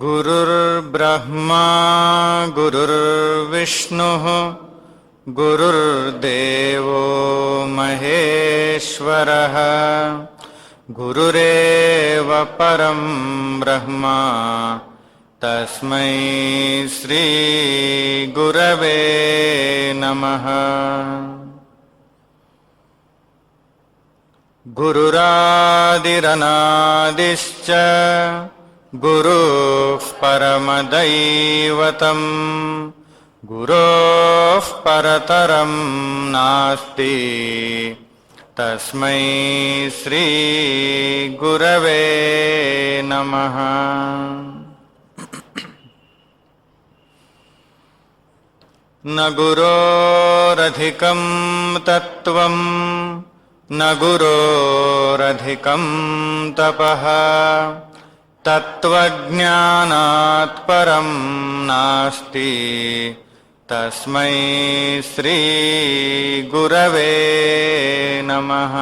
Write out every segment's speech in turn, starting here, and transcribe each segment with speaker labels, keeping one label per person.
Speaker 1: गुरुर्ब्रह्मा गुरुर्विष्णुः गुरुर्देवो महेश्वरः गुरुरेव परं ब्रह्म तस्मै श्री गुरवे नमः। गुरुरादिरनादिश्च गुरुः परमदैवतं गुरोः परतरं नास्ति तस्मै श्री गुरवे नमः। न गुरोरधिकं तत्त्वं न गुरोरधिकं तपः तत्त्वज्ञानात् परं नास्ति तस्मै श्री गुरवे नमः।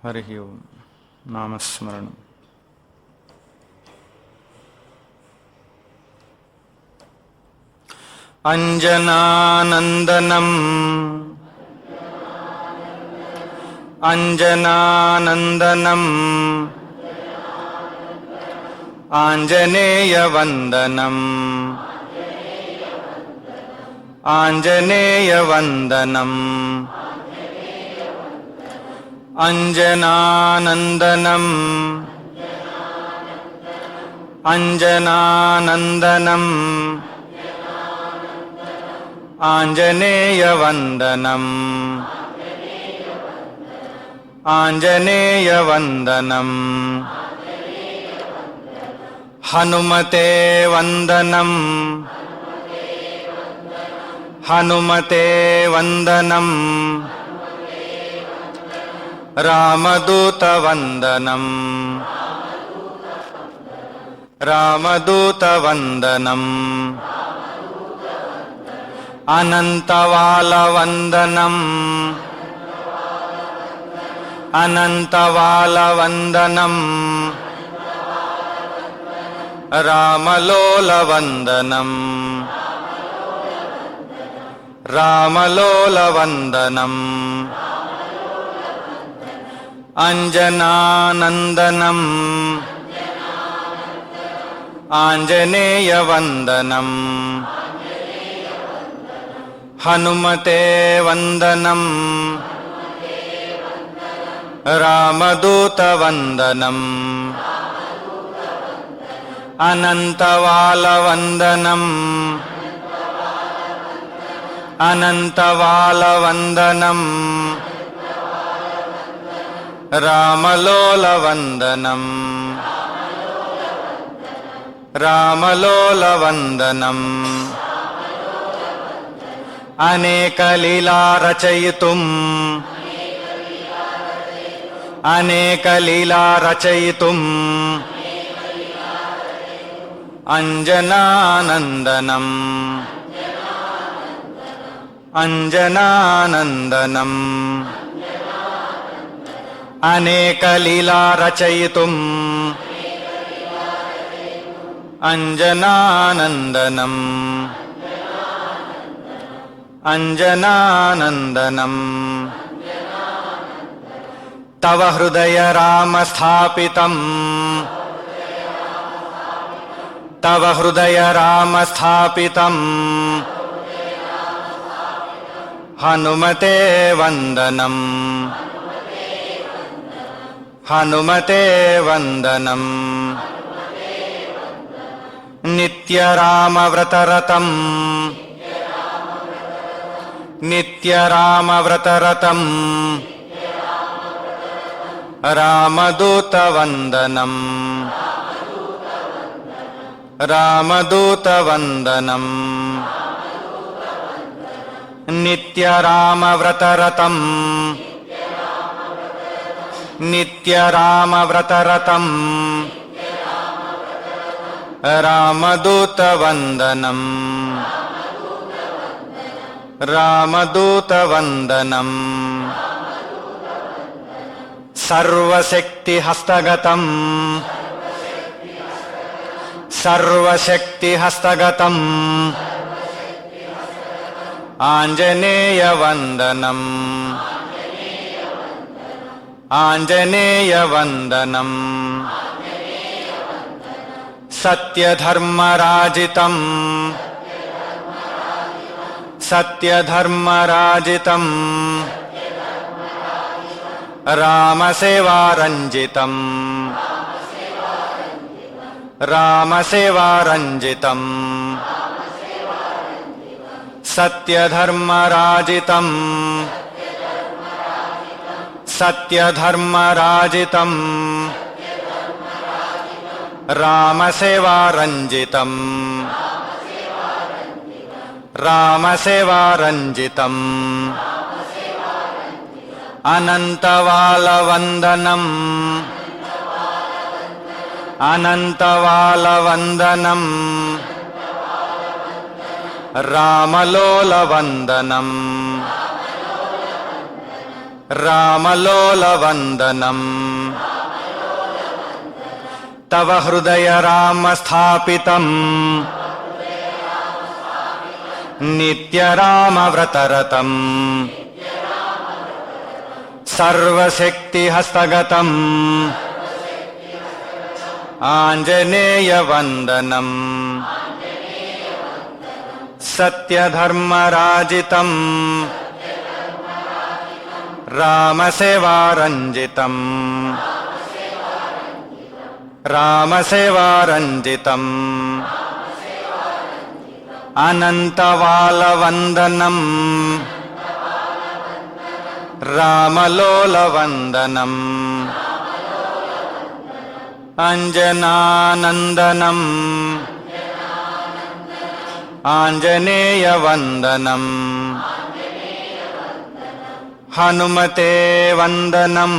Speaker 1: हरि ओम नामस्मरणम्। अंजनानंदनम् अंजनानंदनम् आंजनेयवंदनम् आंजनेयवंदनम् अंजनानंदनम् अंजनानंदनम् आंजनेयवंदनम् आंजनेयवंदनम् हनुमते वंदनम् हनुमते वंदनम् रामदूतवंदनम् रामदूतवंदनम् अनंतवालवंदनम् अनंतवालवंदनम् रामलोलवंदनम् रामलोलवंदनम् अंजनानंदनम् आंजनेयवंदनम् हनुमते वंदनम् रामदूतवंदनम् अनंतवालवंदनम् अनंतवालवंदनम् रामलोलवंदनम् रामलोलवंदनम् अनेकलीला रचयितुम् अनेकलीला रचयितुम् अंजनानंदनम् అంజనానందనం అనేకలీలా రచయితుం అంజనానందనం అంజనానందనం తవ హృదయ రామ స్థాపితం తవ హృదయ రామ స్థాపితం హనుమతే వందనం హనుమతే వందనం నిత్యరామవ్రతరతం నిత్యరామవ్రతరతం రామదూతవందనం రామదూతవందనం నిత్యరామవ్రతరతం నిత్యరామవ్రతరతం రామదూతవందనం రామదూతవందనం సర్వశక్తిహస్తగతం సర్వశక్తిహస్తగతం ఆంజనేయవందనం ఆంజనేయవందనం సత్యధర్మరాజితం సత్యధర్మరాజితం రామసేవారంజితం రామసేవారంజితం సత్యధర్మరాజితం సత్యధర్మరాజితం రామసేవారంజితం రామసేవారంజితం అనంతవాలవందనం అనంతవాలవందనం రామలోలవందనం రామలోలవందనం తవ హృదయ రామ స్థాపితం నిత్యరామవ్రతరతం సర్వశక్తిహస్తగతం ఆంజనేయవందనం సత్యధర్మరాజితం రామసేవారంజితం రామసేవారంజితం అనంతవాలవందనం రామలోలవందనం అంజనానందనం ఆంజనేయవందనం హనుమతే వందనం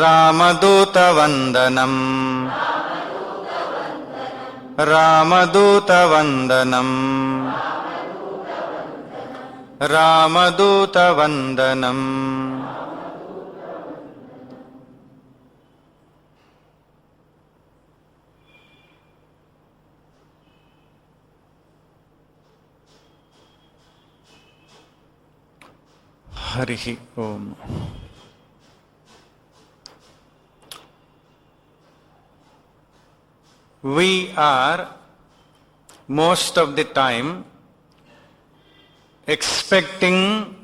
Speaker 1: రామదూతవందనం రామదూతవందనం రామదూతవందనం హరి ఓం. We are most of the time expecting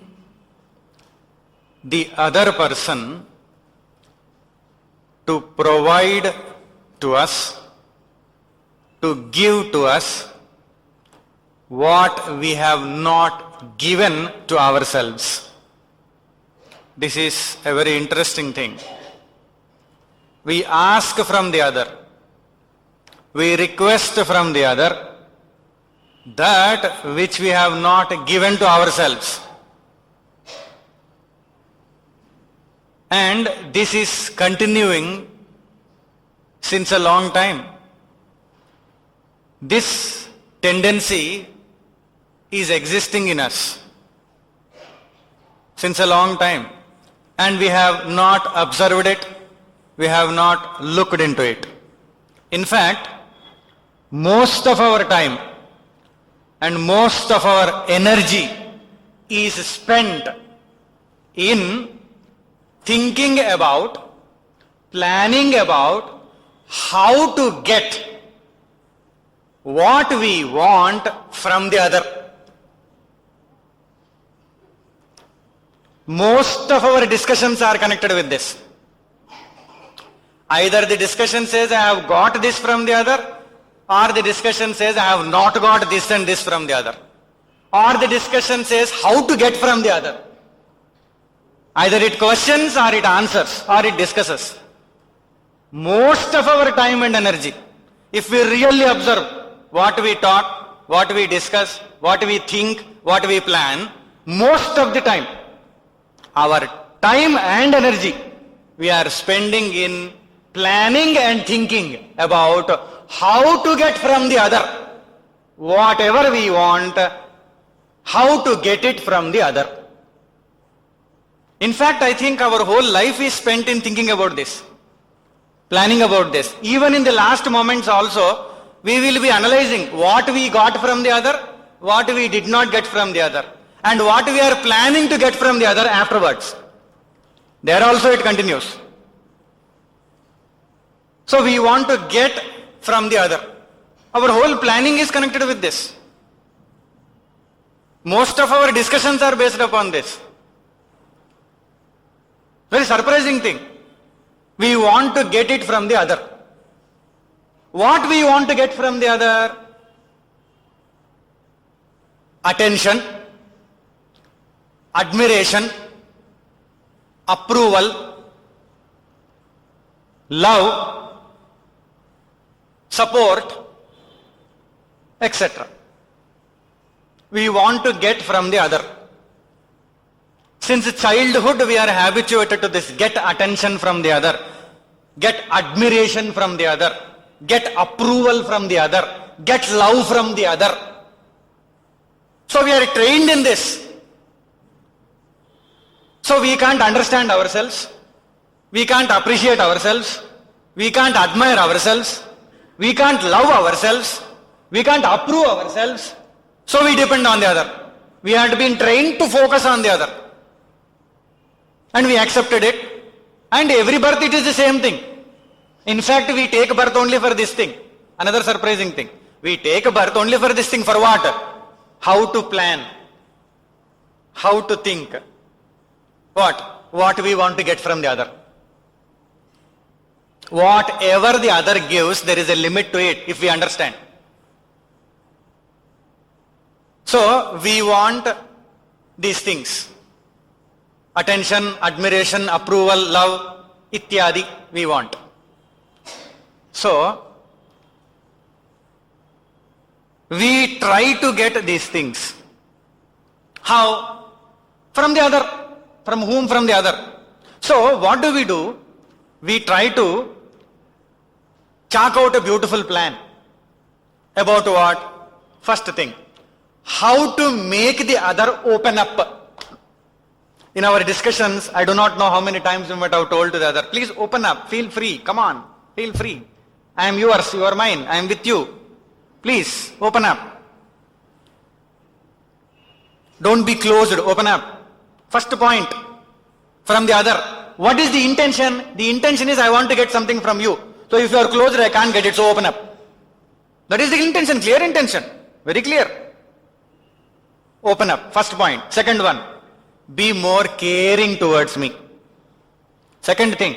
Speaker 1: the other person to provide to us, to give to us what we have not given to ourselves. This is a very interesting thing. We ask from the other, we request from the other that which we have not given to ourselves. And this is continuing since a long time. This tendency is existing in us since a long time, and we have not observed it, we have not looked into it. In fact, most of our time and most of our energy is spent in thinking about, planning about how to get what we want from the other. Most of our discussions are connected with this. Either the discussion says, I have got this from the other, or the discussion says, I have not got this and this from the other. Or the discussion says, how to get from the other. Either it questions, or it answers, or it discusses. Most of our time and energy, if we really observe what we talk, what we discuss, what we think, what we plan, most of the time, our time and energy we are spending in planning and thinking about how to get from the other whatever we want, how to get it from the other. In fact, I think our whole life is spent in thinking about this, planning about this. Even in the last moments also, we will be analyzing what we got from the other, what we did not get from the other, and what we are planning to get from the other afterwards. There also it continues. So we want to get from the other. Our whole planning is connected with this. Most of our discussions are based upon this. Very surprising thing. We want to get it from the other. What we want to get from the other? Attention, admiration, approval, love, support, etc. We want to get from the other. Since childhood we are habituated to this, get attention from the other, get admiration from the other, get approval from the other, get love from the other. So we are trained in this. So we can't understand ourselves, we can't appreciate ourselves, we can't admire ourselves, we can't love ourselves, we can't approve ourselves. So we depend on the other. We had been trained to focus on the other. And we accepted it. And every birth it is the same thing. In fact, we take birth only for this thing. Another surprising thing. We take birth only for this thing. For what? How to plan. How to think. What? What we want to get from the other. Whatever the other gives, there is a limit to it, if we understand. So, we want these things. Attention, admiration, approval, love, ityadi, we want. So, we try to get these things. How? From the other. From whom? From the other. So, what do? We try to chalk out a beautiful plan. About what? First thing. How to make the other open up. In our discussions, I do not know how many times we might have told to the other, please open up, feel free, come on, feel free. I am yours, you are mine, I am with you. Please, open up. Don't be closed, open up. First point, from the other. What is the intention? The intention is I want to get something from you. So if you are closed, I can't get it, so open up. That is the intention, clear intention, very clear. Open up, first point. Second one, be more caring towards me. Second thing,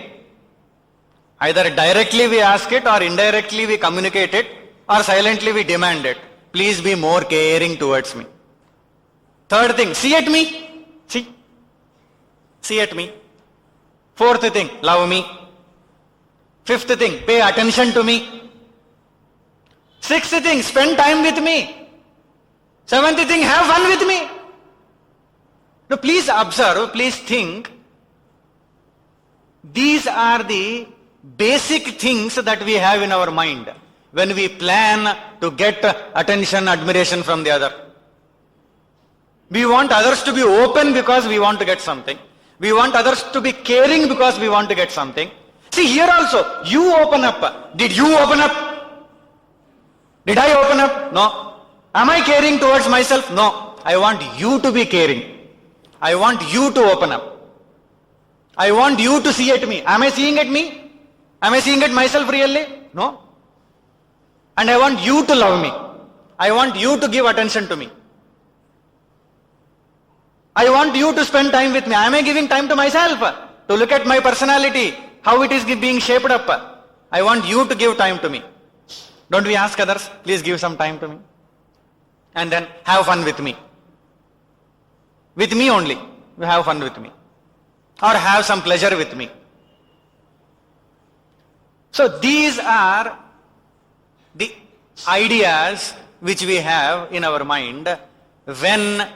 Speaker 1: either directly we ask it or indirectly we communicate it or silently we demand it. Please be more caring towards me. Third thing, see at me. See at me. Fourth thing, love me. Fifth thing, pay attention to me. Sixth thing, spend time with me. Seventh thing, have fun with me. Now please observe, please think. These are the basic things that we have in our mind when we plan to get attention, admiration from the other. We want others to be open because we want to get something. We want others to be caring because we want to get something. See, here also, you open up. Did you open up? Did I open up? No. Am I caring towards myself? No. I want you to be caring. I want you to open up. I want you to see at me. Am I seeing at me? Am I seeing at myself really? No. And I want you to love me. I want you to give attention to me. I want you to spend time with me. Am I giving time to myself? To look at my personality, how it is being shaped up. I want you to give time to me. Don't we ask others, please give some time to me? And then have fun with me. With me only. You have fun with me. Or have some pleasure with me. So these are the ideas which we have in our mind when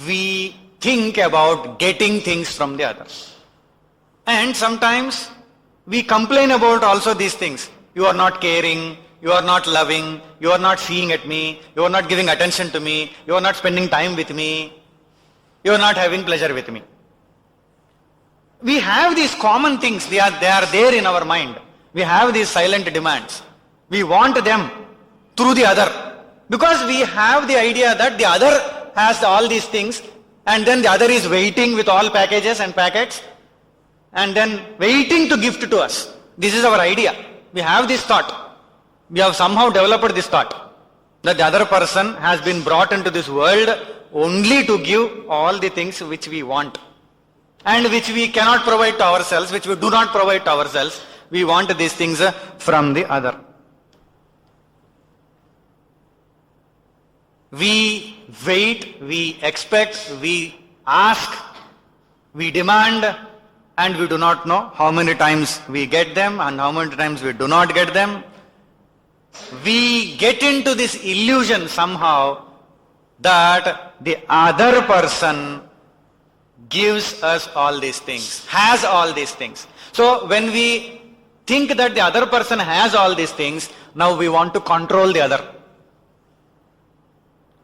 Speaker 1: we think about getting things from the others. And sometimes we complain about also these things. You are not caring, you are not loving, you are not seeing at me, you are not giving attention to me, you are not spending time with me, you are not having pleasure with me. We have these common things, they are there in our mind. We have these silent demands. We want them through the other. Because we have the idea that the other has all these things and then the other is waiting with all packages and packets and then waiting to gift to us. This is our idea. We have this thought. We have somehow developed this thought that the other person has been brought into this world only to give all the things which we want and which we cannot provide to ourselves, which we do not provide to ourselves. We want these things from the other. We wait, we expect, we ask, we demand, and we do not know how many times we get them and how many times we do not get them. We get into this illusion somehow that the other person gives us all these things, has all these things. So when we think that the other person has all these things, now we want to control the other.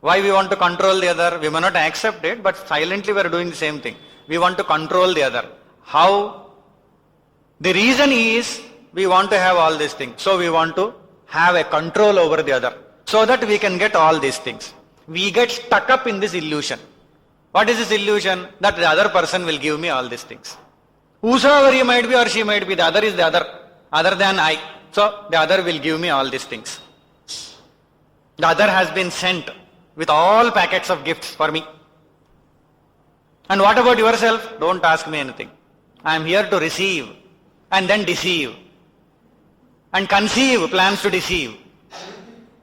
Speaker 1: Why we want to control the other? We may not accept it, but silently we are doing the same thing. We want to control the other. How? The reason is we want to have all these things. So we want to have a control over the other so that we can get all these things. We get stuck up in this illusion. What is this illusion? That the other person will give me all these things. Whosoever he might be or she might be, the other is the other than I. So the other will give me all these things. The other has been sent with all packets of gifts for me. And what about yourself? Don't ask me anything. I am here to receive and then deceive and conceive plans to deceive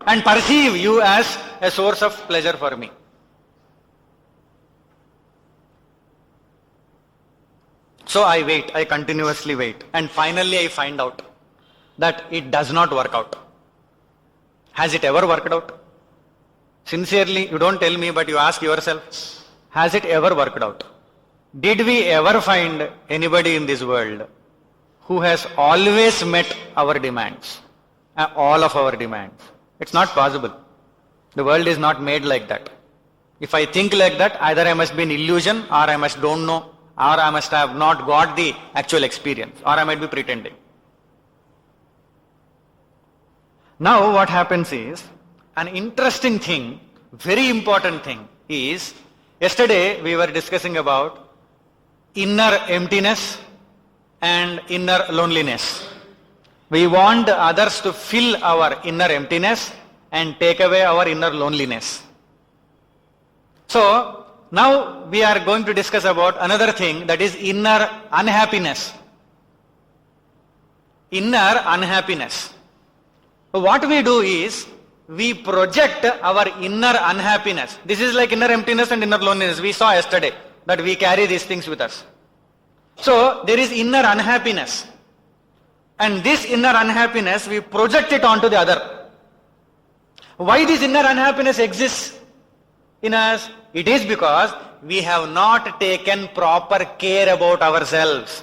Speaker 1: and perceive you as a source of pleasure for me. So I wait, I continuously wait, and finally I find out that it does not work out. Has it ever worked out? Sincerely, you don't tell me, but you ask yourself, has it ever worked out? Did we ever find anybody in this world who has always met our demands, all of our demands? It's not possible. The world is not made like that. If I think like that, either I must be an illusion, or I must don't know, or I must have not got the actual experience, or I might be pretending. Now what happens is, an interesting thing, very important thing is, yesterday we were discussing about inner emptiness and inner loneliness. We want others to fill our inner emptiness and take away our inner loneliness. So, now we are going to discuss about another thing, that is inner unhappiness. Inner unhappiness. So what we do is, we project our inner unhappiness. This is like inner emptiness and inner loneliness. We saw yesterday that we carry these things with us. So there is inner unhappiness. And this inner unhappiness, we project it onto the other. Why this inner unhappiness exists in us? It is because we have not taken proper care about ourselves.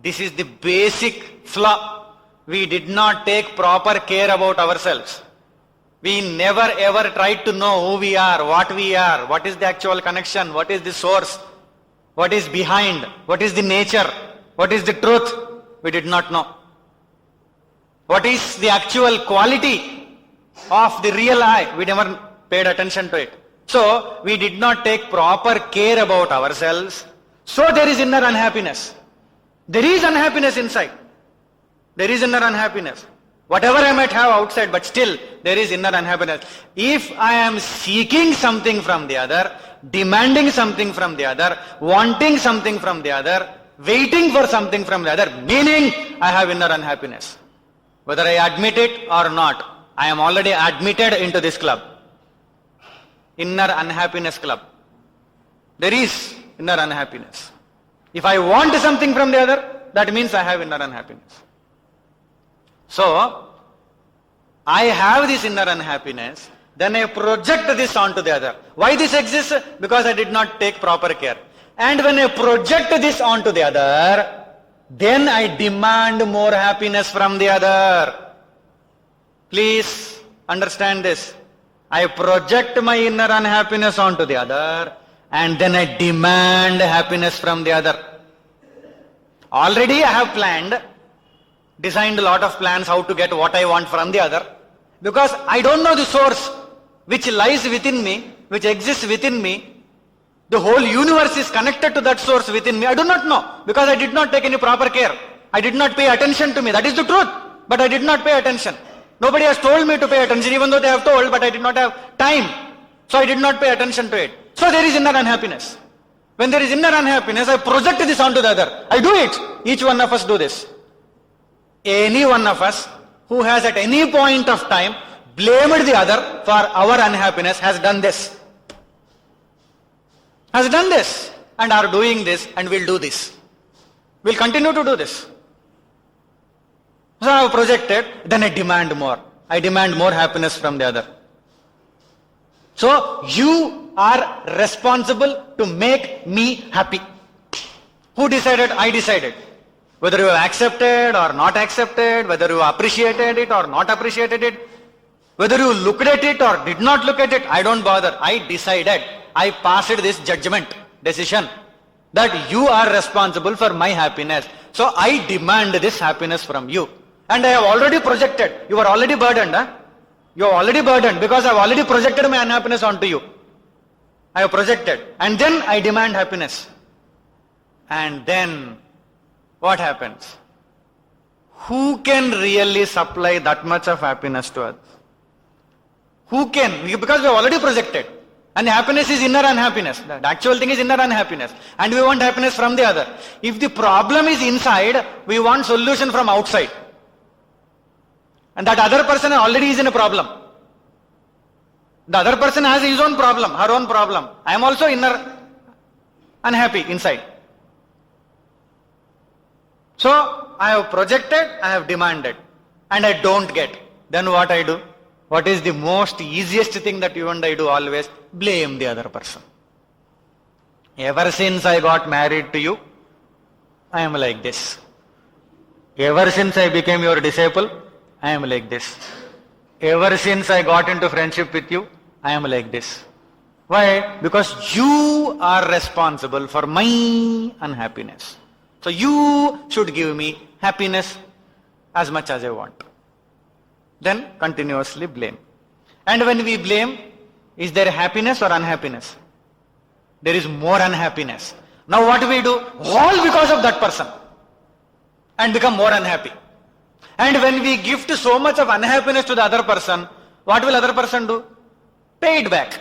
Speaker 1: This is the basic flaw. We did not take proper care about ourselves. We never ever tried to know who we are, what is the actual connection, what is the source, what is behind, what is the nature, what is the truth. We did not know. What is the actual quality of the real I? We never paid attention to it. So, we did not take proper care about ourselves. So there is inner unhappiness. There is unhappiness inside. There is inner unhappiness. Whatever I might have outside, but still there is inner unhappiness. If I am seeking something from the other, demanding something from the other, wanting something from the other, waiting for something from the other, meaning I have inner unhappiness. Whether I admit it or not, I am already admitted into this club. Inner unhappiness club. There is inner unhappiness. If I want something from the other, that means I have inner unhappiness. So, I have this inner unhappiness, then I project this onto the other. Why this exists? Because I did not take proper care. And when I project this onto the other, then I demand more happiness from the other. Please understand this. I project my inner unhappiness onto the other, and then I demand happiness from the other. Already I have planned, designed a lot of plans how to get what I want from the other, because I don't know the source which lies within me, which exists within me. The whole universe is connected to that source within me. I do not know, because I did not take any proper care. I did not pay attention to me. That is the truth. But I did not pay attention. Nobody has told me to pay attention, even though they have told, but I did not have time. So I did not pay attention to it. So there is inner unhappiness. When there is inner unhappiness, I project this onto the other. I do it. Each one of us do this. Any one of us who has at any point of time blamed the other for our unhappiness has done this. Has done this and are doing this and will do this. Will continue to do this. So I have projected, then I demand more. I demand more happiness from the other. So you are responsible to make me happy. Who decided? I decided. Whether you have accepted or not accepted, whether you appreciated it or not appreciated it, whether you looked at it or did not look at it, I don't bother. I decided. I passed this judgment, decision, that you are responsible for my happiness. So I demand this happiness from you. And I have already projected. You are already burdened. You are already burdened because I have already projected my unhappiness onto you. I have projected. And then I demand happiness. And then what happens? Who can really supply that much of happiness to others? Who can? Because we have already projected. And happiness is inner unhappiness. The actual thing is inner unhappiness. And we want happiness from the other. If the problem is inside, we want solution from outside. And that other person already is in a problem. The other person has his own problem, her own problem. I am also inner unhappy inside. So, I have projected, I have demanded, and I don't get. Then what I do? What is the most easiest thing that you and I do always? Blame the other person. Ever since I got married to you, I am like this. Ever since I became your disciple, I am like this. Ever since I got into friendship with you, I am like this. Why? Because you are responsible for my unhappiness. So you should give me happiness as much as I want. Then continuously blame. And when we blame, is there happiness or unhappiness? There is more unhappiness. Now what do we do? All because of that person. And become more unhappy. And when we gift so much of unhappiness to the other person, what will other person do? Pay it back.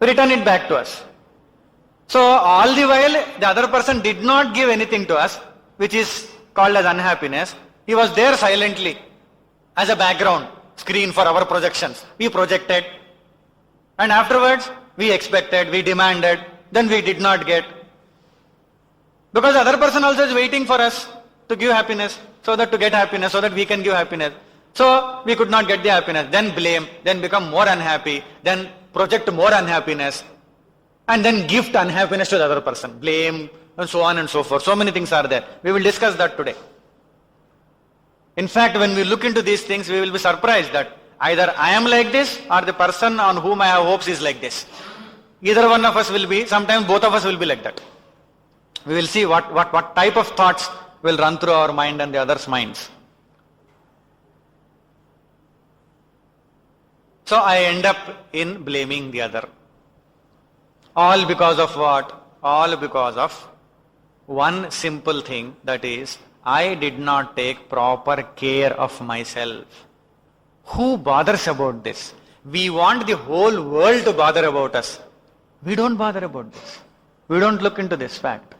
Speaker 1: Return it back to us. So all the while the other person did not give anything to us, which is called as unhappiness. He was there silently as a background screen for our projections. We projected, and afterwards we expected, we demanded, then we did not get. Because the other person also is waiting for us to give happiness, so that to get happiness, so that we can give happiness. So we could not get the happiness. Then blame, then become more unhappy, then project more unhappiness, and then gift unhappiness to the other person. Blame, and so on and so forth. So many things are there. We will discuss that today. In fact, when we look into these things, we will be surprised that Either I am like this or the person on whom I have hopes is like this. Either one of us will be, sometimes both of us will be like that. We will see what type of thoughts will run through our mind and the other's minds. So I end up in blaming the other. All because of what? All because of one simple thing, that is, I did not take proper care of myself. Who bothers about this? We want the whole world to bother about us. We don't bother about this. We don't look into this fact.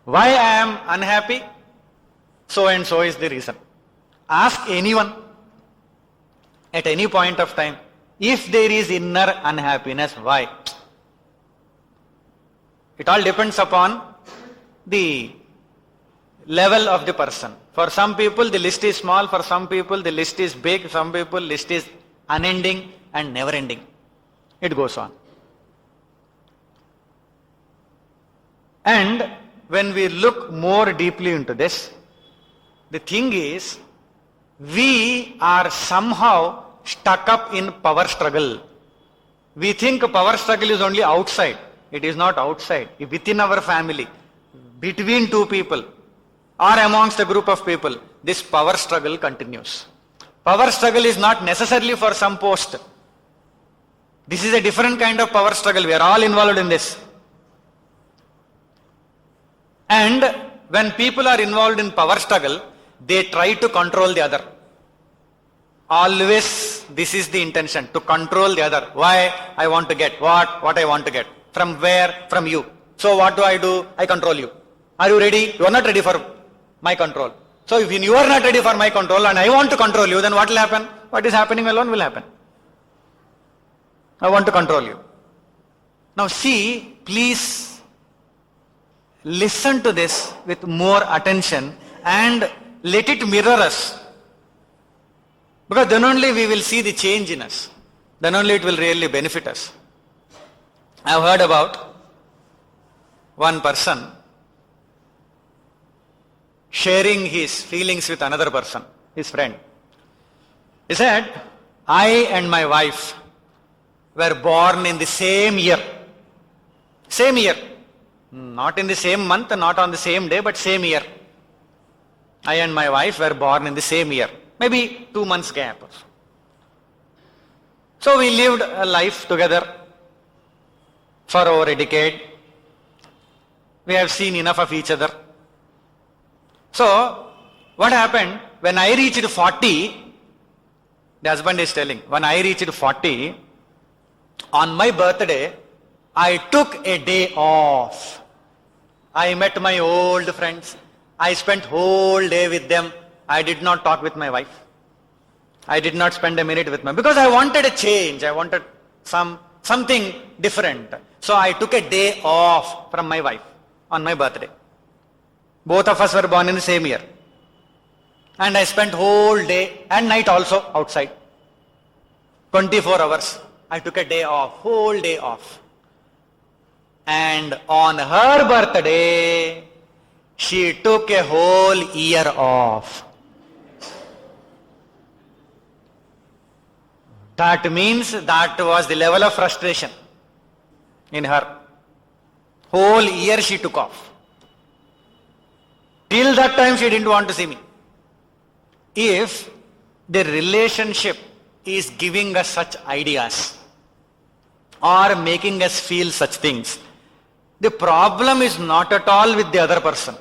Speaker 1: Why I am unhappy? So and so is the reason. Ask anyone at any point of time, if there is inner unhappiness, why? It all depends upon the level of the person. For some people the list is small, for some people the list is big, some people list is unending and never ending. It goes on. And when we look more deeply into this, the thing is, we are somehow stuck up in power struggle. We think power struggle is only outside. It is not outside. Within our family, between two people, or amongst a group of people, this power struggle continues. Power struggle is not necessarily for some post. This is a different kind of power struggle. We are all involved in this. And when people are involved in power struggle, they try to control the other. Always this is the intention, to control the other. Why? I want to get what I want to get. From where? From you. So what do? I control you. Are you ready? You are not ready for my control. So if you are not ready for my control and I want to control you, then what will happen? What is happening alone will happen. I want to control you. Now see, please listen to this with more attention and let it mirror us. Because then only we will see the change in us. Then only it will really benefit us. I have heard about one person sharing his feelings with another person, his friend. He said, I and my wife were born in the same year. Same year. Not in the same month, not on the same day, but same year. I and my wife were born in the same year. Maybe 2 months gap. So we lived a life together for over a decade. We have seen enough of each other. So, what happened? When I reached 40, the husband is telling, when I reached 40, on my birthday, I took a day off. I met my old friends. I spent whole day with them. I did not talk with my wife. I did not spend a minute with my, because I wanted a change. I wanted something different. So I took a day off from my wife on my birthday. Both of us were born in the same year. And I spent whole day and night also outside. 24 hours. I took a day off, whole day off. And on her birthday, she took a whole year off. That means that was the level of frustration in her. Whole year she took off. Till that time she didn't want to see me. If the relationship is giving us such ideas or making us feel such things, the problem is not at all with the other person.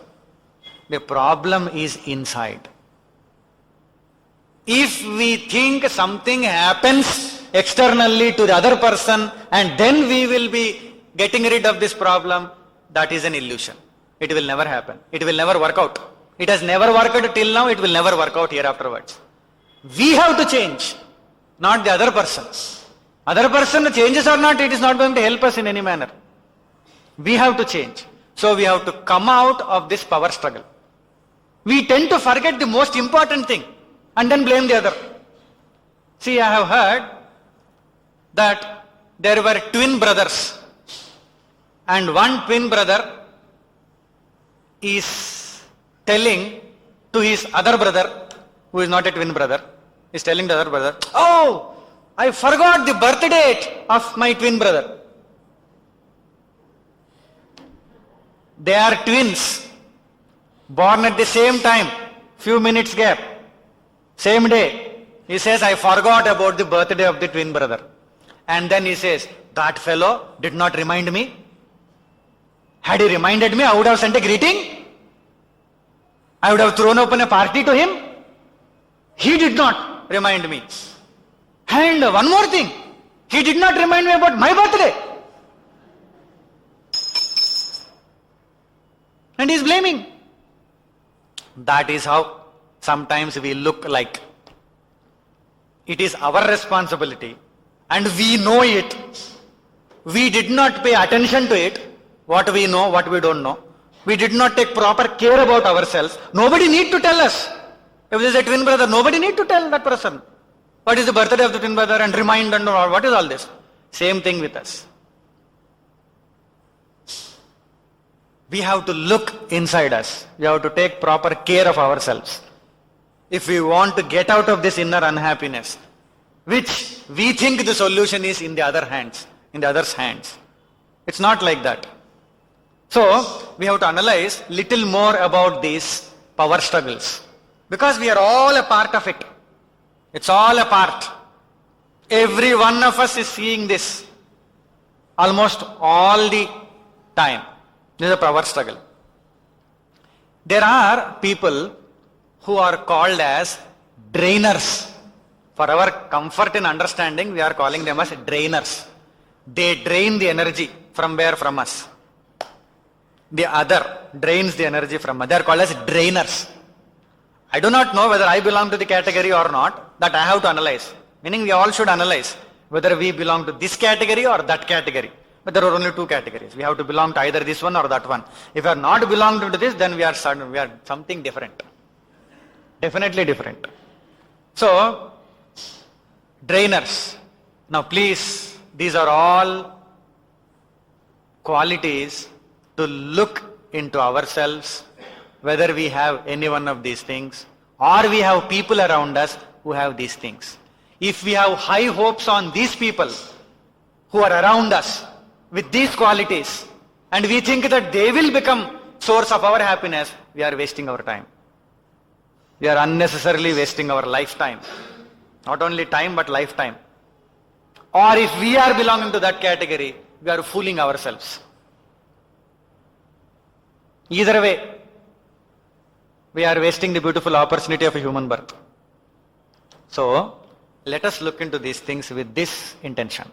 Speaker 1: The problem is inside. If we think something happens externally to the other person and then we will be getting rid of this problem, that is an illusion. It will never happen. It will never work out. It has never worked till now, it will never work out here afterwards. We have to change, not the other person. Other person changes or not, it is not going to help us in any manner. We have to change. So we have to come out of this power struggle. We tend to forget the most important thing and then blame the other. See, I have heard that there were twin brothers and one twin brother is telling to his other brother who is not a twin brother, is telling the other brother, "Oh, I forgot the birth date of my twin brother." They are twins, born at the same time, few minutes gap, same day. He says, "I forgot about the birthday of the twin brother." And then he says, "That fellow did not remind me. Had he reminded me, I would have sent a greeting. I would have thrown open a party to him. He did not remind me. And one more thing, he did not remind me about my birthday." And he is blaming. That is how sometimes we look like. It is our responsibility, and we know it. We did not pay attention to it, what we know, what we don't know. We did not take proper care about ourselves. Nobody need to tell us. If there is a twin brother, nobody need to tell that person what is the birthday of the twin brother and remind and what is all this. Same thing with us. We have to look inside us. We have to take proper care of ourselves. If we want to get out of this inner unhappiness, which we think the solution is in the other's hands. It's not like that. So, we have to analyze little more about these power struggles. Because we are all a part of it. It's all a part. Every one of us is seeing this almost all the time. This is a power struggle. There are people who are called as drainers. For our comfort in understanding, we are calling them as drainers. They drain the energy from where? From us. The other drains the energy from us. They are called as drainers. I do not know whether I belong to the category or not. That I have to analyze. Meaning we all should analyze whether we belong to this category or that category. But there are only two categories. We have to belong to either this one or that one. If we are not belonging to this, then we are something different. Definitely different. So, drainers. Now please, these are all qualities to look into ourselves, whether we have any one of these things, or we have people around us who have these things. If we have high hopes on these people who are around us with these qualities, and we think that they will become source of our happiness, we are wasting our time. We are unnecessarily wasting our lifetime. Not only time, but lifetime. Or if we are belonging to that category, we are fooling ourselves. Either way, we are wasting the beautiful opportunity of a human birth. So, let us look into these things with this intention.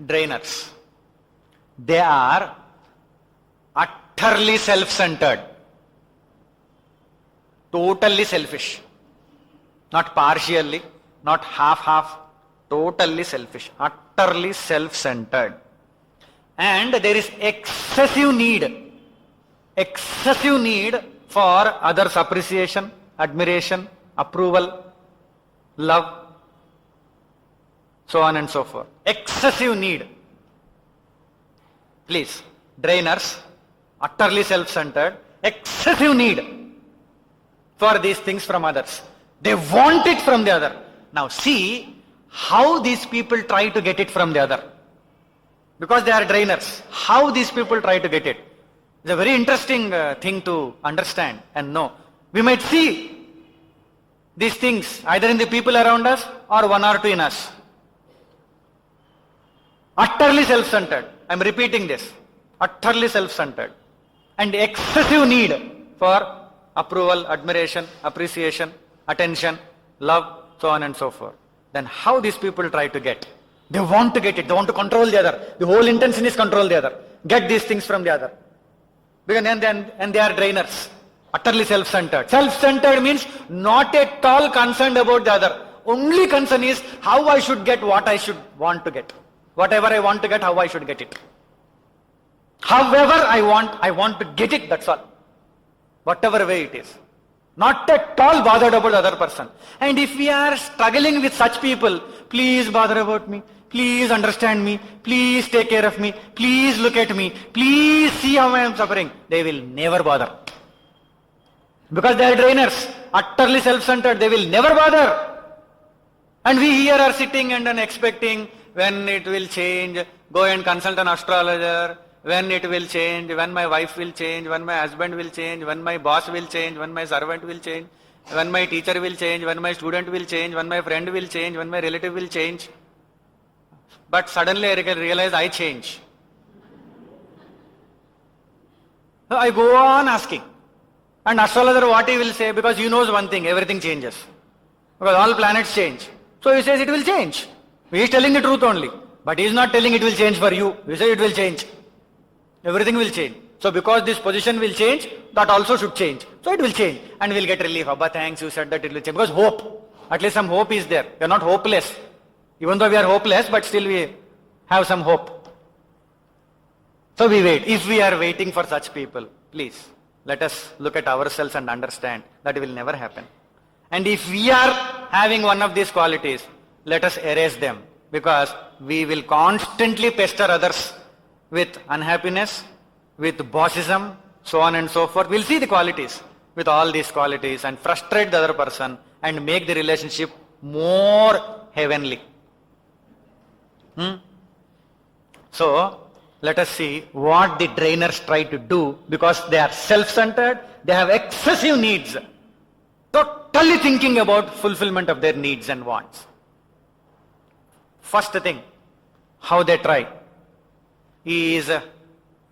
Speaker 1: Drainers. They are utterly self-centered. Totally selfish. Not partially, not half-half, totally selfish, utterly self-centered. And there is excessive need for others' appreciation, admiration, approval, love, so on and so forth. Excessive need. Please, drainers, utterly self-centered, excessive need for these things from others. They want it from the other. Now see how these people try to get it from the other. Because they are drainers. How these people try to get it. It's a very interesting thing to understand and know. We might see these things either in the people around us or one or two in us. Utterly self-centered. I am repeating this. Utterly self-centered. And excessive need for approval, admiration, appreciation, attention, love, so on and so forth. Then how these people try to get? They want to get it. They want to control the other. The whole intention is control the other. Get these things from the other. And they are drainers. Utterly self-centered. Self-centered means not at all concerned about the other. Only concern is how I should get what I should want to get. Whatever I want to get, how I should get it. However I want to get it, that's all. Whatever way it is. Not at all bothered about the other person. And if we are struggling with such people, please bother about me. Please understand me. Please take care of me. Please look at me. Please see how I am suffering. They will never bother. Because they are drainers, utterly self-centered, they will never bother. And we here are sitting and then expecting when it will change, go and consult an astrologer, when it will change, when my wife will change, when my husband will change, when my boss will change, when my servant will change, when my teacher will change, when my student will change, when my friend will change, when my relative will change. But suddenly I realize I change. So I go on asking. And astrologer what he will say, because he knows one thing, everything changes. Because all planets change. So he says it will change. He is telling the truth only. But he is not telling it will change for you. He says it will change. Everything will change. So because this position will change, that also should change. So it will change. And we will get relief. Abba, thanks, you said that it will change. Because hope. At least some hope is there. We are not hopeless. Even though we are hopeless, but still we have some hope. So we wait. If we are waiting for such people, please, let us look at ourselves and understand that it will never happen. And if we are having one of these qualities, let us erase them, because we will constantly pester others with unhappiness, with bossism, so on and so forth. We'll see the qualities with all these qualities and frustrate the other person and make the relationship more heavenly. So, let us see what the drainers try to do, because they are self-centered, they have excessive needs, totally thinking about fulfillment of their needs and wants. First thing, how they try is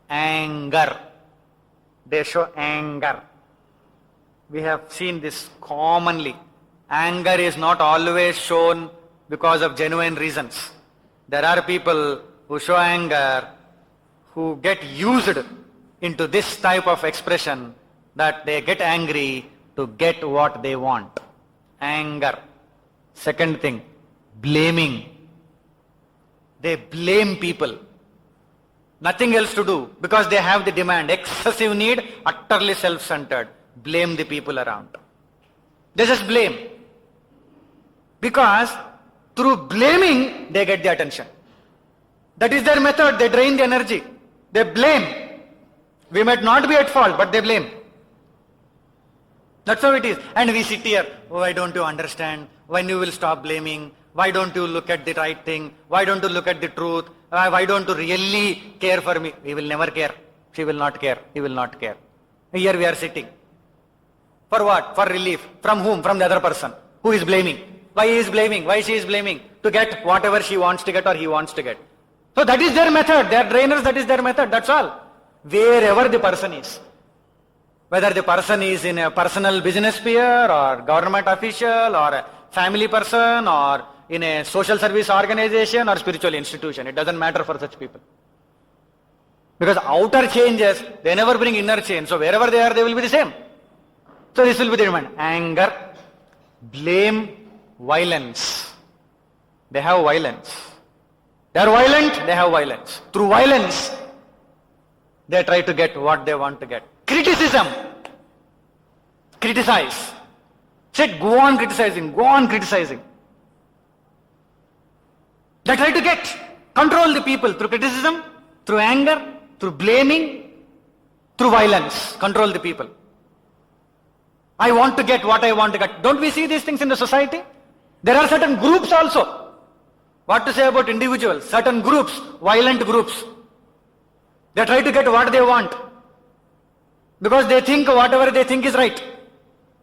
Speaker 1: anger. They show anger. We have seen this commonly. Anger is not always shown because of genuine reasons. There are people who show anger who get used into this type of expression, that they get angry to get what they want. Anger. Second thing, blaming. They blame people. Nothing else to do, because they have the demand, excessive need, utterly self-centered. Blame the people around. They just blame. Because through blaming, they get the attention. That is their method. They drain the energy. They blame. We might not be at fault, but they blame. That's how it is. And we sit here, why don't you understand? When you will stop blaming? Why don't you look at the right thing? Why don't you look at the truth? Why don't you really care for me? We will never care. She will not care. He will not care. Here we are sitting. For what? For relief. From whom? From the other person. Who is blaming? Why he is blaming? Why she is blaming? To get whatever she wants to get or he wants to get. So that is their method. They are drainers, that is their method. That's all. Wherever the person is. Whether the person is in a personal business sphere or government official or a family person or in a social service organization or spiritual institution. It doesn't matter for such people. Because outer changes, they never bring inner change. So wherever they are, they will be the same. So this will be the demand. Anger, blame, violence. They have violence. They are violent, they have violence. Through violence, they try to get what they want to get. Criticism. Criticize. Said, go on criticizing, go on criticizing. They try to control the people through criticism, through anger, through blaming, through violence. Control the people. I want to get what I want to get. Don't we see these things in the society? There are certain groups also. What to say about individuals? Certain groups, violent groups. They try to get what they want. Because they think whatever they think is right.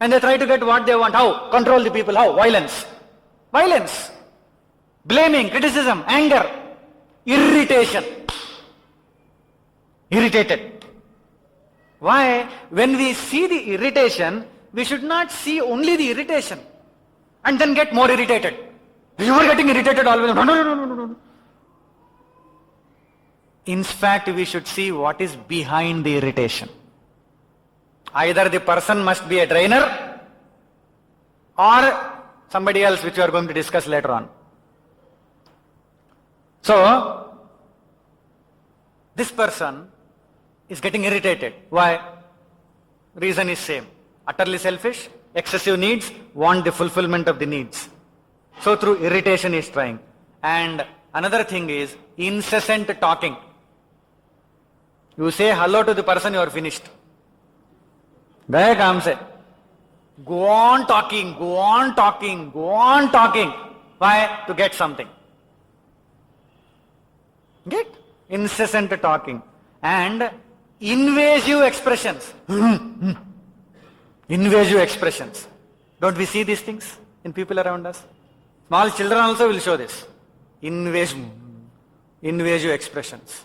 Speaker 1: And they try to get what they want. How? Control the people. How? Violence. Violence. Blaming, criticism, anger, irritation. Irritated. Why? When we see the irritation, we should not see only the irritation and then get more irritated. You are getting irritated always. No. In fact, we should see what is behind the irritation. Either the person must be a drainer or somebody else, which we are going to discuss later on. So, this person is getting irritated. Why? Reason is same. Utterly selfish, excessive needs, want the fulfillment of the needs. So through irritation he is trying. And another thing is incessant talking. You say hello to the person, you are finished. Gaya kaam se. Go on talking, go on talking, go on talking. Why? To get something. Get? Incessant talking. And invasive expressions. Invasive expressions. Don't we see these things in people around us? Small children also will show this. Invasive expressions.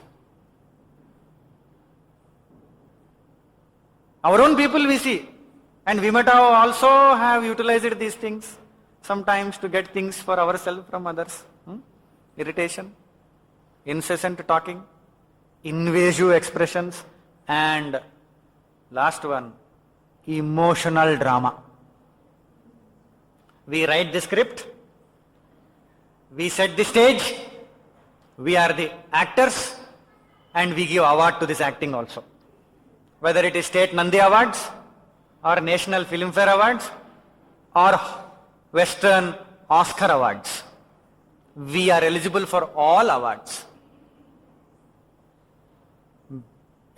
Speaker 1: Our own people we see. And we might also have utilized these things sometimes to get things for ourselves from others. Irritation, incessant talking, invasive expressions, and last one, emotional drama. We write the script, we set the stage, we are the actors, and we give award to this acting also. Whether it is state Nandi Awards, or National Filmfare Awards, or Western Oscar Awards. We are eligible for all awards.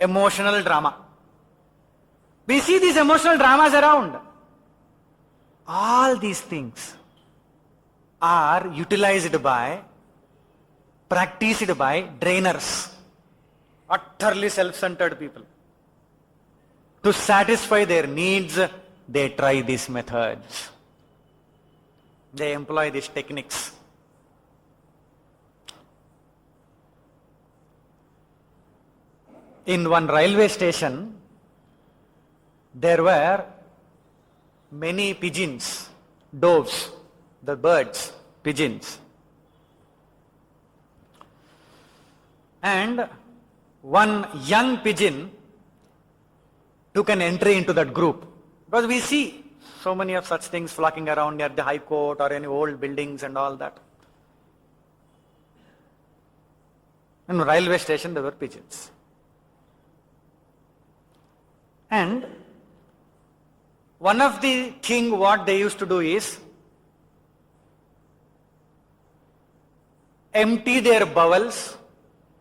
Speaker 1: Emotional drama. We see these emotional dramas around. All these things are utilized by, practiced by drainers, utterly self-centered people. To satisfy their needs, they try these methods. They employ these techniques. In one railway station, there were many pigeons, doves, the birds, pigeons. And one young pigeon took an entry into that group. Because we see so many of such things flocking around near the High Court or any old buildings and all that. In the railway station there were pigeons. And one of the thing what they used to do is empty their bowels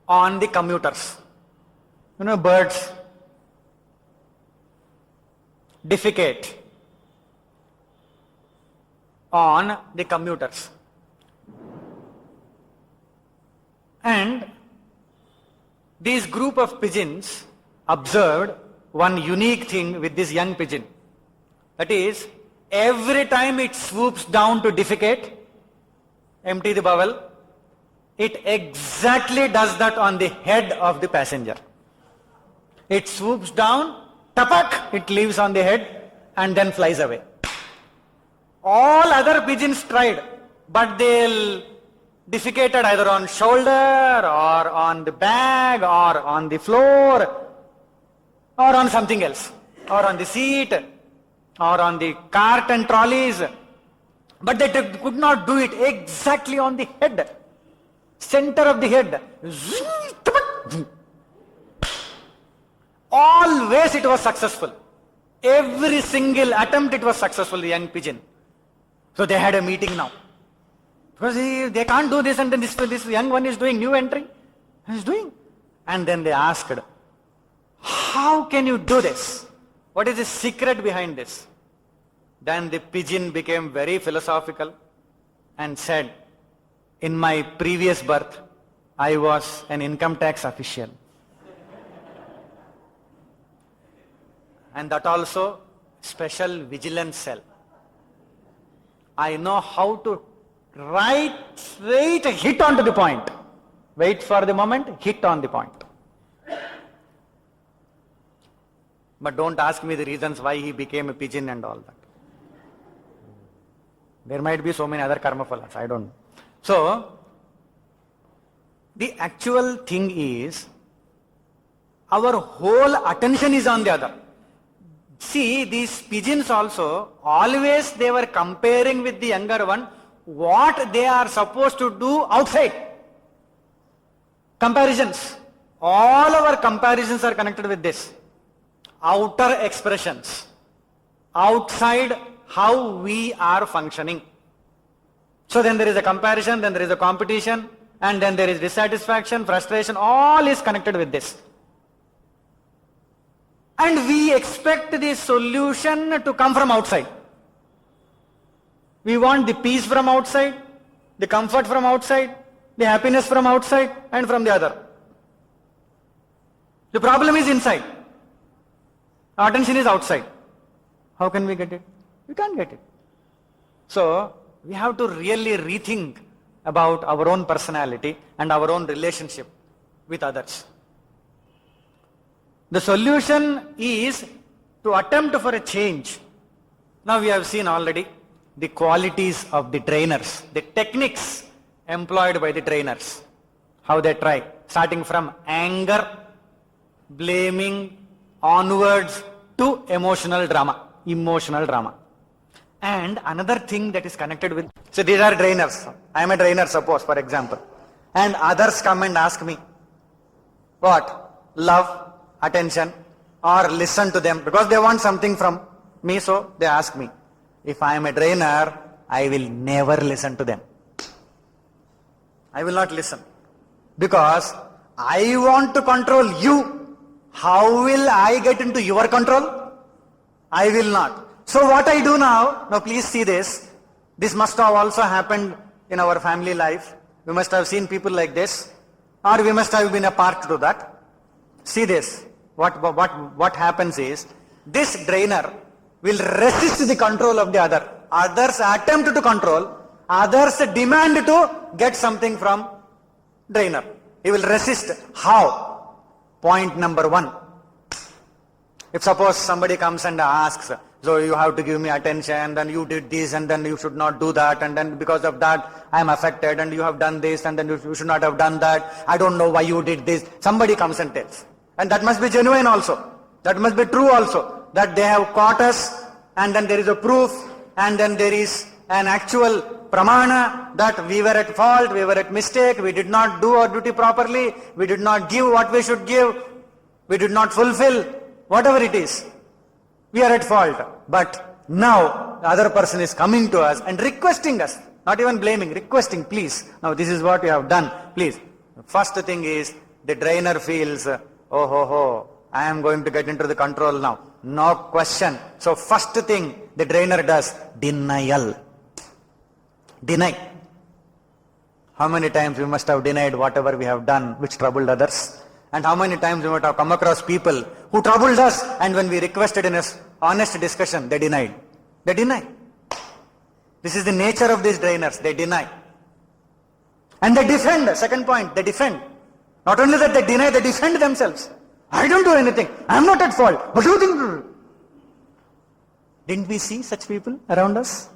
Speaker 1: on the commuters. Birds defecate on the commuters. And this group of pigeons observed one unique thing with this young pigeon. That is, every time it swoops down to defecate, empty the bowel, it exactly does that on the head of the passenger. It swoops down, tapak, it leaves on the head and then flies away. All other pigeons tried, but they defecated either on shoulder or on the bag or on the floor or on something else, or on the seat or on the cart and trolleys. But they could not do it exactly on the head, center of the head. Always it was successful. Every single attempt it was successful, the young pigeon. So they had a meeting now. Because they can't do this, and then this young one is doing new entry. He's doing. And then they asked, how can you do this? What is the secret behind this? Then the pigeon became very philosophical and said, in my previous birth, I was an income tax official. And that also special vigilance cell. I know how to straight hit onto the point. Wait for the moment, hit on the point. But don't ask me the reasons why he became a pigeon and all that. There might be so many other karma phalas, I don't know. So, the actual thing is, our whole attention is on the other. See, these pigeons also, always they were comparing with the younger one what they are supposed to do outside. Comparisons. All our comparisons are connected with this. Outer expressions. Outside how we are functioning. So then there is a comparison, then there is a competition, and then there is dissatisfaction, frustration, all is connected with this. And we expect the solution to come from outside. We want the peace from outside, the comfort from outside, the happiness from outside and from the other. The problem is inside. Our attention is outside. How can we get it? We can't get it. So, we have to really rethink about our own personality and our own relationship with others. The solution is to attempt for a change. Now we have seen already the qualities of the trainers, the techniques employed by the trainers, how they try, starting from anger, blaming, onwards to emotional drama. And another thing that is connected with, so these are trainers. I am a trainer, suppose, for example. And others come and ask me, what? Love, attention, or listen to them, because they want something from me, so they ask me. If I am a trainer, I will never listen to them. I will not listen. Because I want to control you. How will I get into your control? I will not. So what I do now please see this. This must have also happened in our family life. We must have seen people like this, or we must have been a part to that. See this. What happens is, this trainer will resist the control of the other. Others attempt to control, others demand to get something from trainer. He will resist. How? Point number 1. If suppose somebody comes and asks, so you have to give me attention, then you did this and then you should not do that, and then because of that I am affected, and you have done this and then you should not have done that. I don't know why you did this. Somebody comes and tells. And that must be genuine also. That must be true also. That they have caught us, and then there is a proof, and then there is an actual pramana that we were at fault, we were at mistake, we did not do our duty properly, we did not give what we should give, we did not fulfill, whatever it is. We are at fault. But now the other person is coming to us and requesting us, not even blaming, requesting, please, now this is what you have done, please. The first thing is, the trainer feels, I am going to get into the control now. No question. So first thing the trainer does, denial. Deny. How many times we must have denied whatever we have done which troubled others? And how many times we might have come across people who troubled us, and when we requested in a honest discussion, they denied. They deny. This is the nature of these trainers. They deny. And they defend. Second point, they defend. Not only that they deny, they defend themselves. I don't do anything. I am not at fault. What do you think? Didn't we see such people around us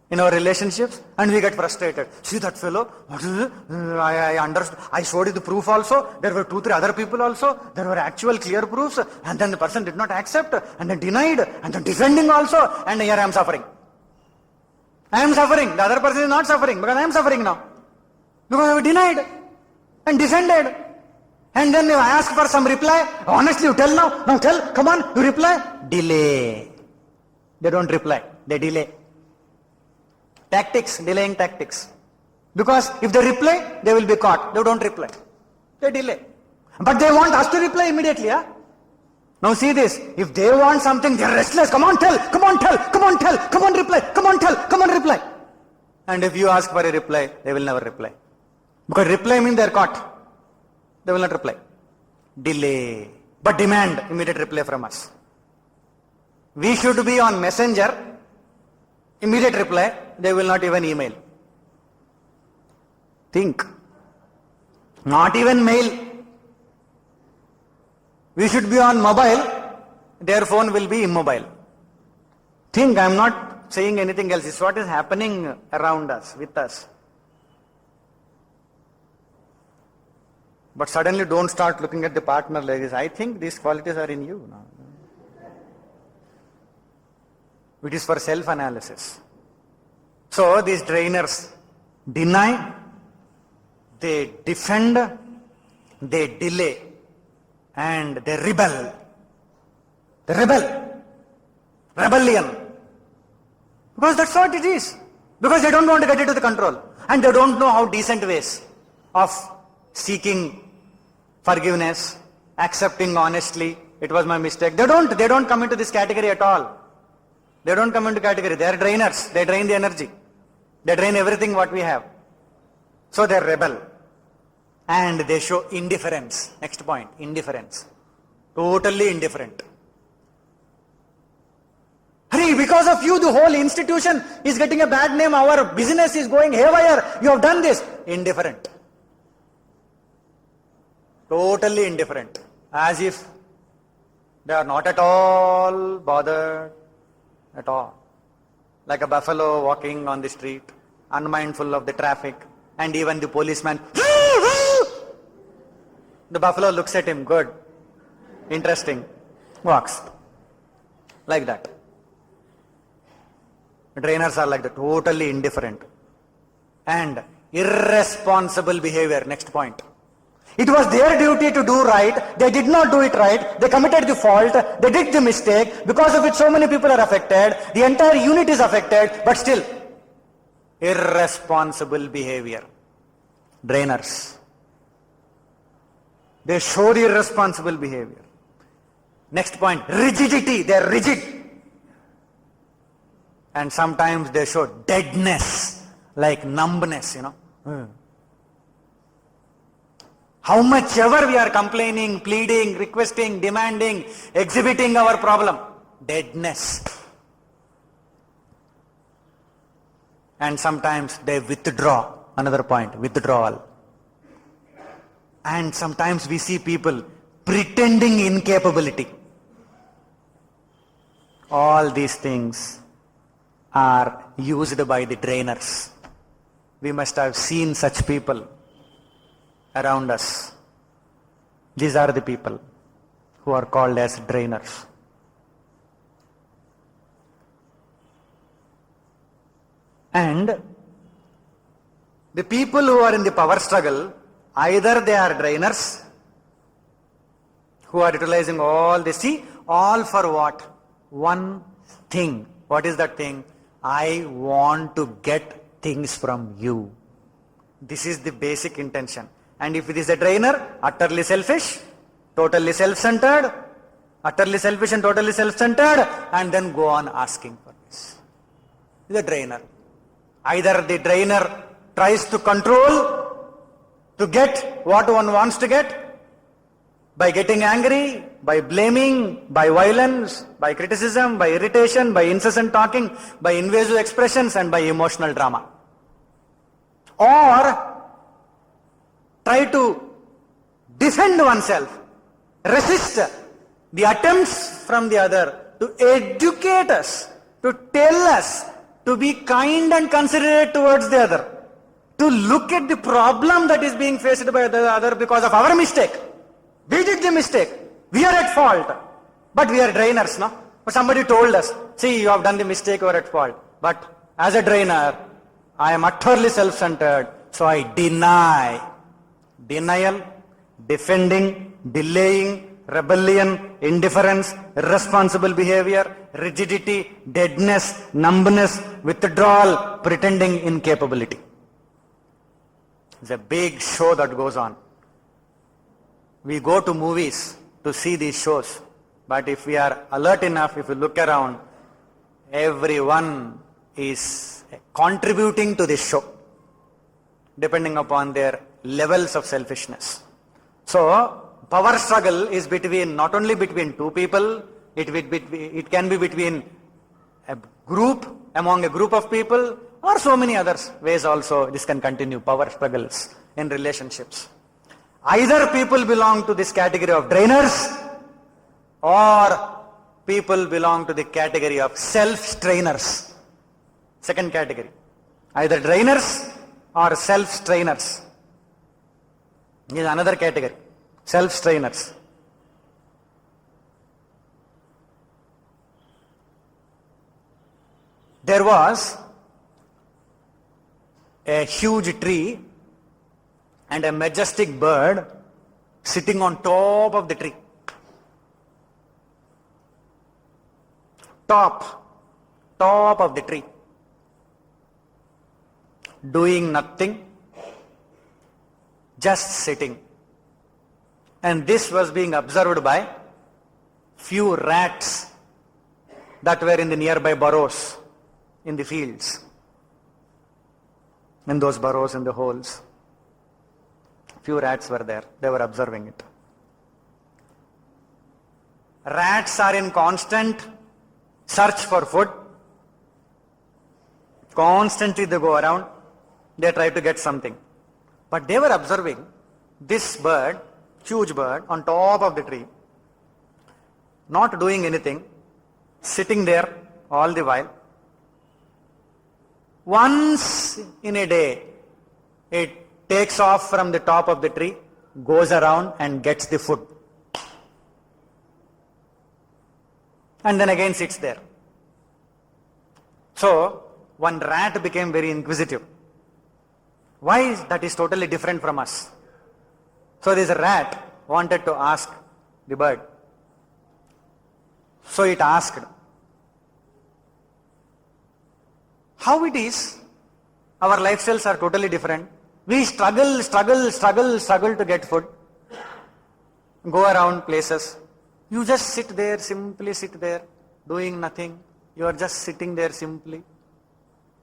Speaker 1: in our relationships? And we get frustrated. See that fellow? What is it? I understood. I showed you the proof also. There were 2-3 other people also. There were actual clear proofs. And then the person did not accept. And then denied. And then defending also. And here I am suffering. I am suffering. The other person is not suffering, because I am suffering now. Because I have denied and defended. And then you ask for some reply. Honestly, you tell now. Now tell. Come on. You reply. Delay. They don't reply. They delay. Tactics. Delaying tactics. Because if they reply, they will be caught. They don't reply. They delay. But they want us to reply immediately. Huh? Now see this. If they want something, they are restless. Come on, tell. Come on, tell. Come on, tell. Come on, reply. Come on, tell. Come on, reply. And if you ask for a reply, they will never reply. Because reply means they are caught. They will not reply. Delay. But demand immediate reply from us. We should be on messenger. Immediate reply. They will not even email. Think. Not even mail. We should be on mobile. Their phone will be immobile. Think. I am not saying anything else. It's what is happening around us, with us. But suddenly don't start looking at the partner like this. I think these qualities are in you now. It is for self-analysis. So these trainers deny, they defend, they delay, and they rebel. They rebel. Rebellion. Because that's what it is. Because they don't want to get into the control. And they don't know how decent ways of seeking forgiveness, accepting honestly, it was my mistake. They don't come into this category at all. They don't come into category. They are drainers. They drain the energy. They drain everything what we have. So they rebel. And they show indifference. Next point, indifference. Totally indifferent. Hurry, because of you the whole institution is getting a bad name. Our business is going haywire. You have done this. Indifferent. Totally indifferent. As if they are not at all bothered at all. Like a buffalo walking on the street, unmindful of the traffic, and even the policeman. The buffalo looks at him, good, interesting, walks. Like that. Drainers are like that, totally indifferent. And irresponsible behavior, next point. It was their duty to do right, they did not do it right, they committed the fault, they did the mistake, because of which so many people are affected, the entire unit is affected, but still, irresponsible behavior. Drainers. They show the irresponsible behavior. Next point, rigidity, they are rigid. And sometimes they show deadness, like numbness, How much ever we are complaining, pleading, requesting, demanding, exhibiting our problem, deadness. And sometimes they withdraw, another point, withdrawal. And sometimes we see people pretending incapability. All these things are used by the drainers. We must have seen such people around us. These are the people who are called as drainers. And the people who are in the power struggle, either they are drainers who are utilizing all this. See, all for what? One thing. What is that thing? I want to get things from you. This is the basic intention. And if it is a drainer, utterly selfish, totally self-centered, utterly selfish and totally self-centered, and then go on asking for this. The drainer. Either the drainer tries to control, to get what one wants to get, by getting angry, by blaming, by violence, by criticism, by irritation, by incessant talking, by invasive expressions, and by emotional drama. Or try to defend oneself, resist the attempts from the other to educate us, to tell us to be kind and considerate towards the other, to look at the problem that is being faced by the other because of our mistake. We did the mistake. We are at fault. But we are drainers, no? But somebody told us, see, you have done the mistake, you are at fault. But as a drainer, I am utterly self-centered, so I deny. Denial, defending, delaying, rebellion, indifference, irresponsible behavior, rigidity, deadness, numbness, withdrawal, pretending incapability. It's a big show that goes on. We go to movies to see these shows, but if we are alert enough, if we look around, everyone is contributing to this show, depending upon their levels of selfishness. So, power struggle is between, not only between two people, it can be between a group, among a group of people, or so many other ways also this can continue, power struggles in relationships. Either people belong to this category of drainers, or people belong to the category of self-strainers. Second category. Either drainers or self-strainers. This is another category. Self-strainers. There was a huge tree and a majestic bird sitting on top of the tree. Top of the tree. Doing nothing, just sitting. And this was being observed by few rats that were in the nearby burrows, in the fields, in those burrows, in the holes. Few rats were there. They were observing it. Rats are in constant search for food. Constantly they go around. They try to get something. But they were observing this bird, huge bird, on top of the tree, not doing anything, sitting there all the while. Once in a day, it takes off from the top of the tree, goes around and gets the food. And then again sits there. So, one rat became very inquisitive. Why is that is totally different from us? So this rat wanted to ask the bird. So it asked, how it is, our lifestyles are totally different. We struggle to get food. Go around places. You just sit there, simply sit there, doing nothing. You are just sitting there simply,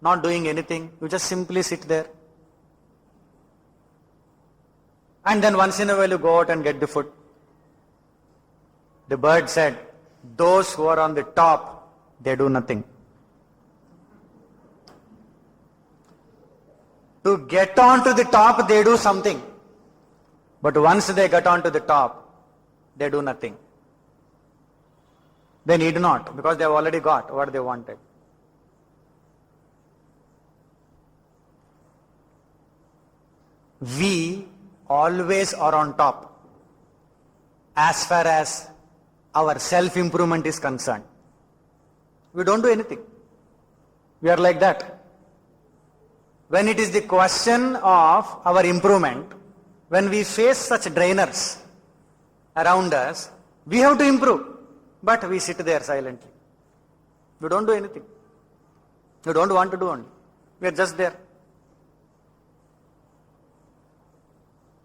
Speaker 1: not doing anything. You just simply sit there. And then once in a while you go out and get the food. The bird said, those who are on the top, they do nothing. To get on to the top, they do something. But once they get on to the top, they do nothing. They need not, because they have already got what they wanted. We always are on top as far as our self-improvement is concerned. We don't do anything. We are like that. When it is the question of our improvement, when we face such drainers around us, we have to improve. But we sit there silently. We don't do anything. We don't want to do only. We are just there.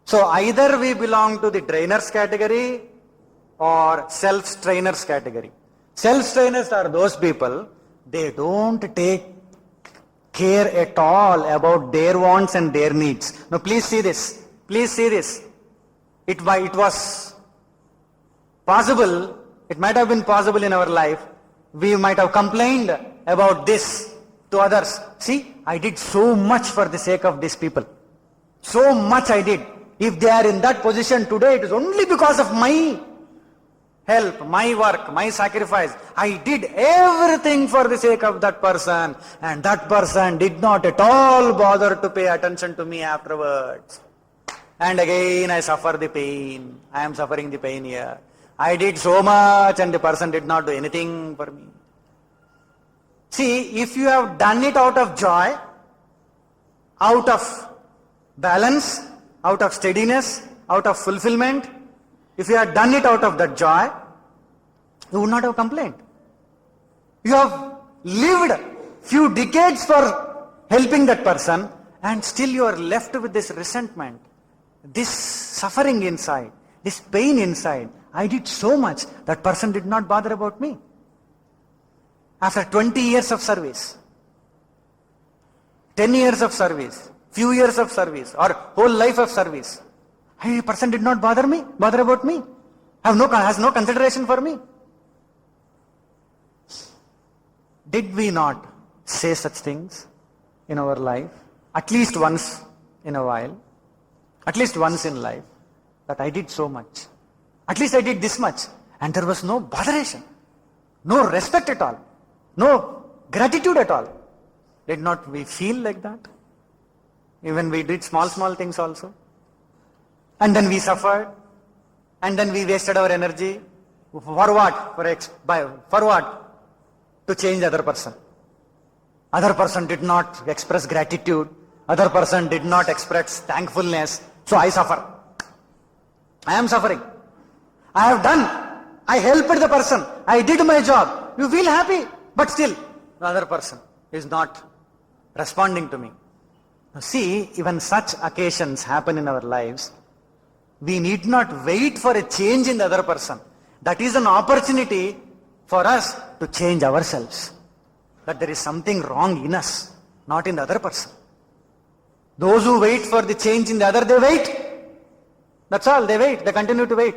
Speaker 1: So either we belong to the drainers category or self-strainers category. Self-strainers are those people, they don't take care at all about their wants and their needs. Now please see this. Please see this. It was possible, it might have been possible in our life, we might have complained about this to others. See, I did so much for the sake of these people. So much I did. If they are in that position today, it is only because of my help, my work, my sacrifice. I did everything for the sake of that person, and that person did not at all bother to pay attention to me afterwards. And again I suffer the pain. I am suffering the pain here. I did so much and the person did not do anything for me. See, if you have done it out of joy, out of balance, out of steadiness, out of fulfillment, if you had done it out of that joy, you would not have complained. You have lived few decades for helping that person, and still you are left with this resentment, this suffering inside, this pain inside. I did so much, that person did not bother about me. After 20 years of service, 10 years of service, few years of service, or whole life of service, a person did not bother about me, has no consideration for me. Did we not say such things in our life? At least once in a while, at least once in life, that I did so much. At least I did this much. And there was no botheration, no respect at all, no gratitude at all. Did not we feel like that? Even we did small things also. And then we suffered. And then we wasted our energy. For what? For what? To change the other person. Other person did not express gratitude. Other person did not express thankfulness. So I suffer. I am suffering. I have done. I helped the person. I did my job. You feel happy. But still, the other person is not responding to me. Now see, even such occasions happen in our lives. We need not wait for a change in the other person. That is an opportunity
Speaker 2: for us to change ourselves. That there is something wrong in us, not in the other person. Those who wait for the change in the other, they wait. That's all, they wait, they continue to wait.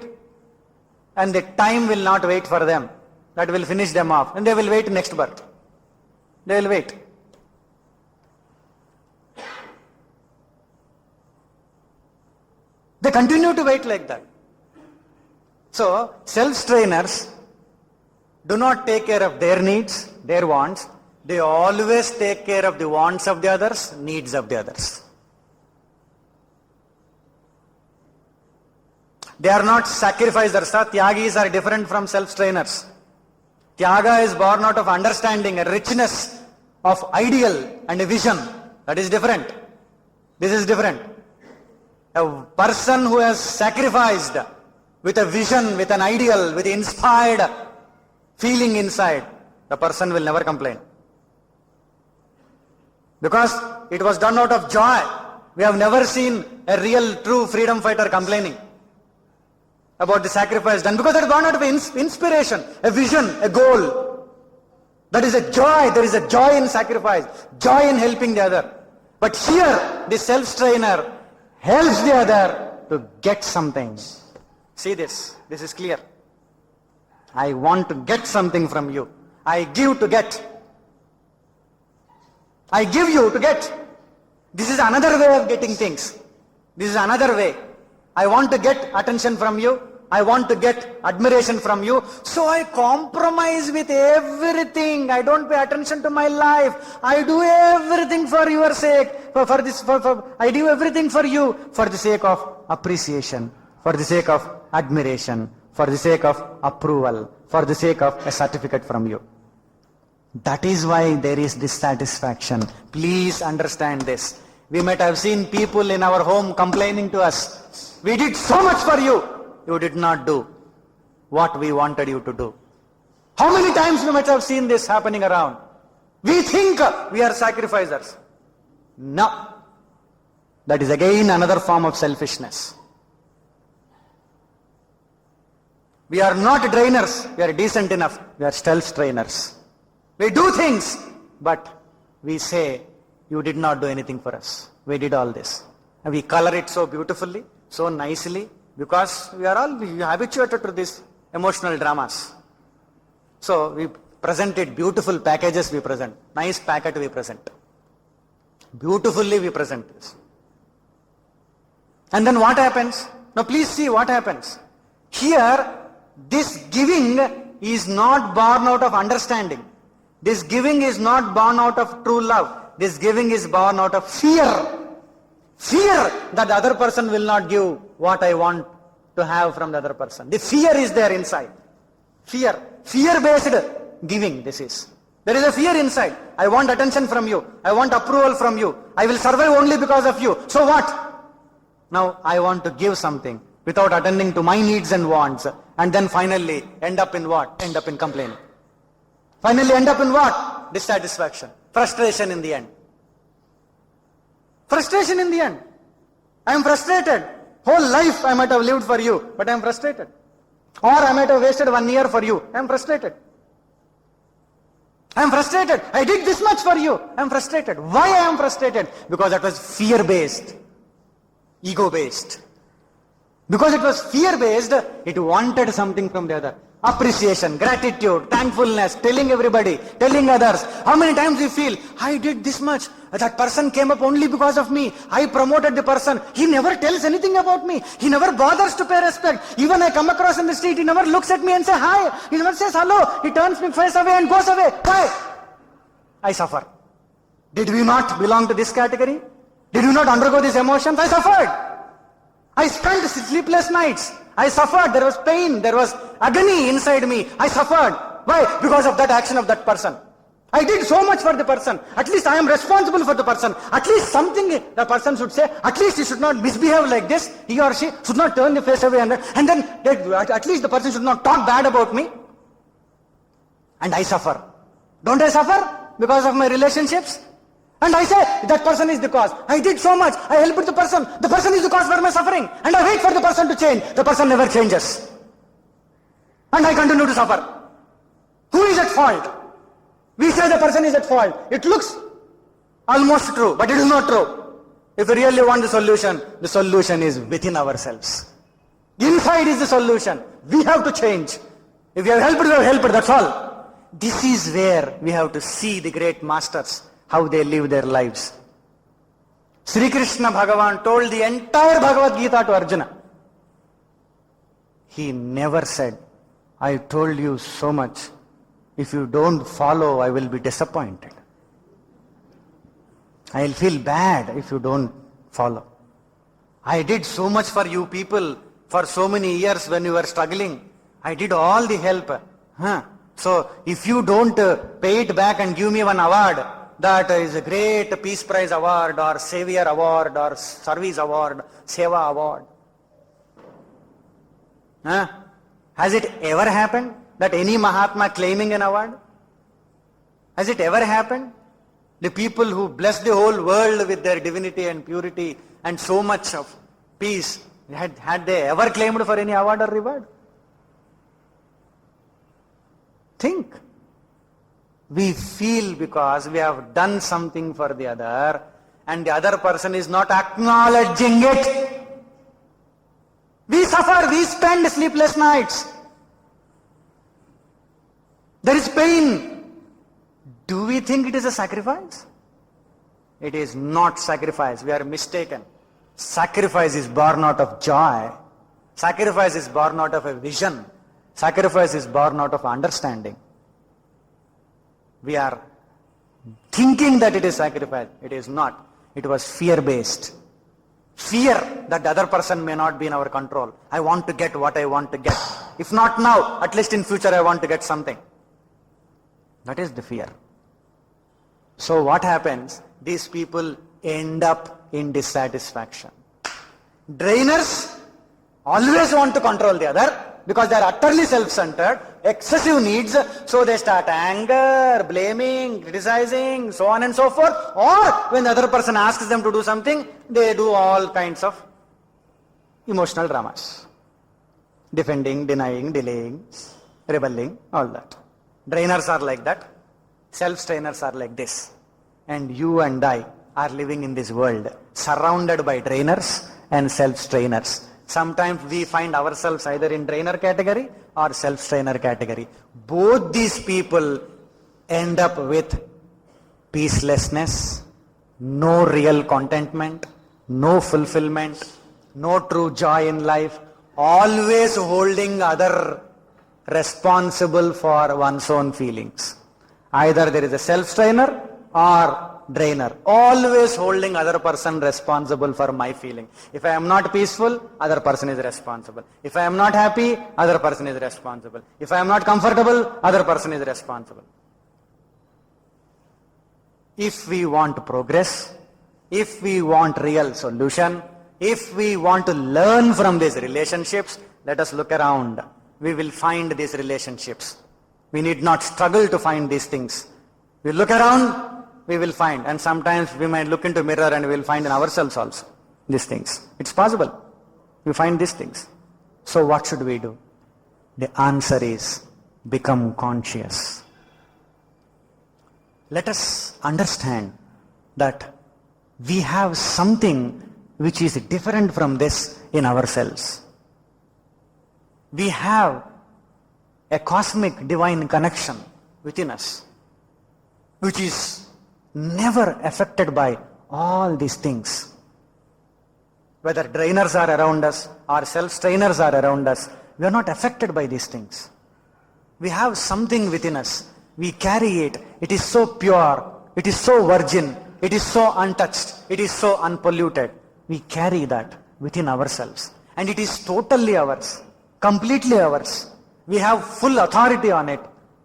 Speaker 2: And the time will not wait for them. That will finish them off. And they will wait next birth. They will wait. They continue to wait like that. So, self-strainers do not take care of their needs, their wants. They always take care of the wants of the others, needs of the others. They are not sacrificers. Tyagis are different from self-strainers. Tyaga is born out of understanding, a richness of ideal and a vision. That is different. This is different. A person who has sacrificed with a vision, with an ideal, with inspired feeling inside, the person will never complain. Because it was done out of joy. We have never seen a real, true freedom fighter complaining about the sacrifice done, because it is born out of inspiration, a vision, a goal. That is a joy. There is a joy in sacrifice, joy in helping the other. But here, the self-strainer helps the other to get something. See this. This is clear. I want to get something from you. I give to get. I give you to get. This is another way of getting things. This is another way. I want to get attention from you. I want to get admiration from you. So I compromise with everything. I don't pay attention to my life. I do everything for your sake. I do everything for you for the sake of appreciation, for the sake of admiration, for the sake of approval, for the sake of a certificate from you. That is why there is dissatisfaction. Please understand this. We might have seen people in our home complaining to us. We did so much for you. You did not do what we wanted you to do. How many times we might have seen this happening around? We think we are sacrificers. No. That is again another form of selfishness. We are not drainers. We are decent enough. We are self-strainers. We do things, but we say, you did not do anything for us. We did all this. And we color it so beautifully, so nicely, because we are all habituated to these emotional dramas. So we present it, beautiful packages we present, nice packet we present. Beautifully we present this. And then what happens? Now please see what happens. Here, this giving is not born out of understanding. This giving is not born out of true love. This giving is born out of fear. Fear that the other person will not give what I want to have from the other person. The fear is there inside. Fear. Fear-based giving this is. There is a fear inside. I want attention from you. I want approval from you. I will survive only because of you. So what? Now I want to give something without attending to my needs and wants. And then finally end up in what? End up in complaining. Finally end up in what? Dissatisfaction. Frustration in the end. Frustration in the end. I am frustrated. Whole life I might have lived for you, but I am frustrated. Or I might have wasted 1 year for you. I am frustrated. I am frustrated. I did this much for you. I am frustrated. Why I am frustrated? Because that was fear-based. Ego-based. Because it was fear-based, it wanted something from the other. Appreciation, gratitude, thankfulness, telling everybody, telling others. How many times we feel, I did this much. That person came up only because of me. I promoted the person. He never tells anything about me. He never bothers to pay respect. Even I come across in the street, he never looks at me and says hi. He never says hello. He turns me face away and goes away. Why? I suffer. Did we not belong to this category? Did we not undergo these emotions? I suffered. I spent sleepless nights. I suffered. There was pain. There was agony inside me. I suffered. Why? Because of that action of that person. I did so much for the person. At least I am responsible for the person. At least something the person should say. At least he should not misbehave like this. He or she should not turn the face away. And then at least the person should not talk bad about me. And I suffer. Don't I suffer because of my relationships? And I say, that person is the cause. I did so much. I helped the person. The person is the cause for my suffering. And I wait for the person to change. The person never changes. And I continue to suffer. Who is at fault? We say the person is at fault. It looks almost true, but it is not true. If we really want the solution is within ourselves. Inside is the solution. We have to change. If we have helped, we have helped, that's all. This is where we have to see the great masters, how they live their lives. Sri Krishna Bhagavan told the entire Bhagavad Gita to Arjuna. He never said, I told you so much. If you don't follow, I will be disappointed. I will feel bad if you don't follow. I did so much for you people for so many years when you were struggling. I did all the help. So if you don't pay it back and give me one award, that is a great Peace Prize award or Savior award or Service award, Seva award. Has it ever happened that any Mahatma claiming an award? Has it ever happened? The people who bless the whole world with their divinity and purity and so much of peace, had they ever claimed for any award or reward? Think. We feel because we have done something for the other and the other person is not acknowledging it. We suffer, we spend sleepless nights. There is pain. Do we think it is a sacrifice? It is not sacrifice. We are mistaken. Sacrifice is born out of joy. Sacrifice is born out of a vision. Sacrifice is born out of understanding. We are thinking that it is sacrifice. It is not. It was fear-based. Fear that the other person may not be in our control. I want to get what I want to get. If not now, at least in future I want to get something. That is the fear. So what happens? These people end up in dissatisfaction. Drainers always want to control the other because they are utterly self-centered, excessive needs, so they start anger, blaming, criticizing, so on and so forth. Or when the other person asks them to do something, they do all kinds of emotional dramas. Defending, denying, delaying, rebelling, all that. Drainers are like that. Self-strainers are like this. And you and I are living in this world, surrounded by drainers and self-strainers. Sometimes we find ourselves either in drainer category or self-strainer category. Both these people end up with peacelessness, no real contentment, no fulfillment, no true joy in life, always holding other responsible for one's own feelings. Either there is a self-strainer or drainer, always holding other person responsible for my feeling. If I am not peaceful, other person is responsible. If I am not happy, other person is responsible. If I am not comfortable, other person is responsible. If we want progress, if we want real solution, if we want to learn from these relationships, let us look around. We will find these relationships. We need not struggle to find these things. We look around, we will find. And sometimes we might look into mirror and we will find in ourselves also these things. It's possible. We find these things. So what should we do? The answer is become conscious. Let us understand that we have something which is different from this in ourselves. We have a cosmic divine connection within us, which is never affected by all these things. Whether drainers are around us or self-strainers are around us, we are not affected by these things. We have something within us. We carry it. It is so pure. It is so virgin. It is so untouched. It is so unpolluted. We carry that within ourselves. And it is totally ours. Completely ours. We have full authority on it.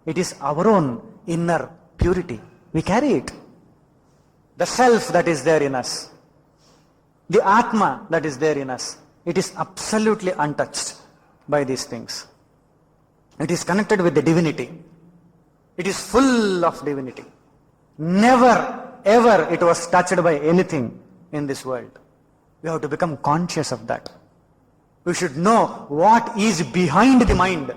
Speaker 2: It is our own inner purity. We carry it. The self that is there in us. The Atma that is there in us. It is absolutely untouched by these things. It is connected with the divinity. It is full of divinity. Never, ever it was touched by anything in this world. We have to become conscious of that. We should know what is behind the mind.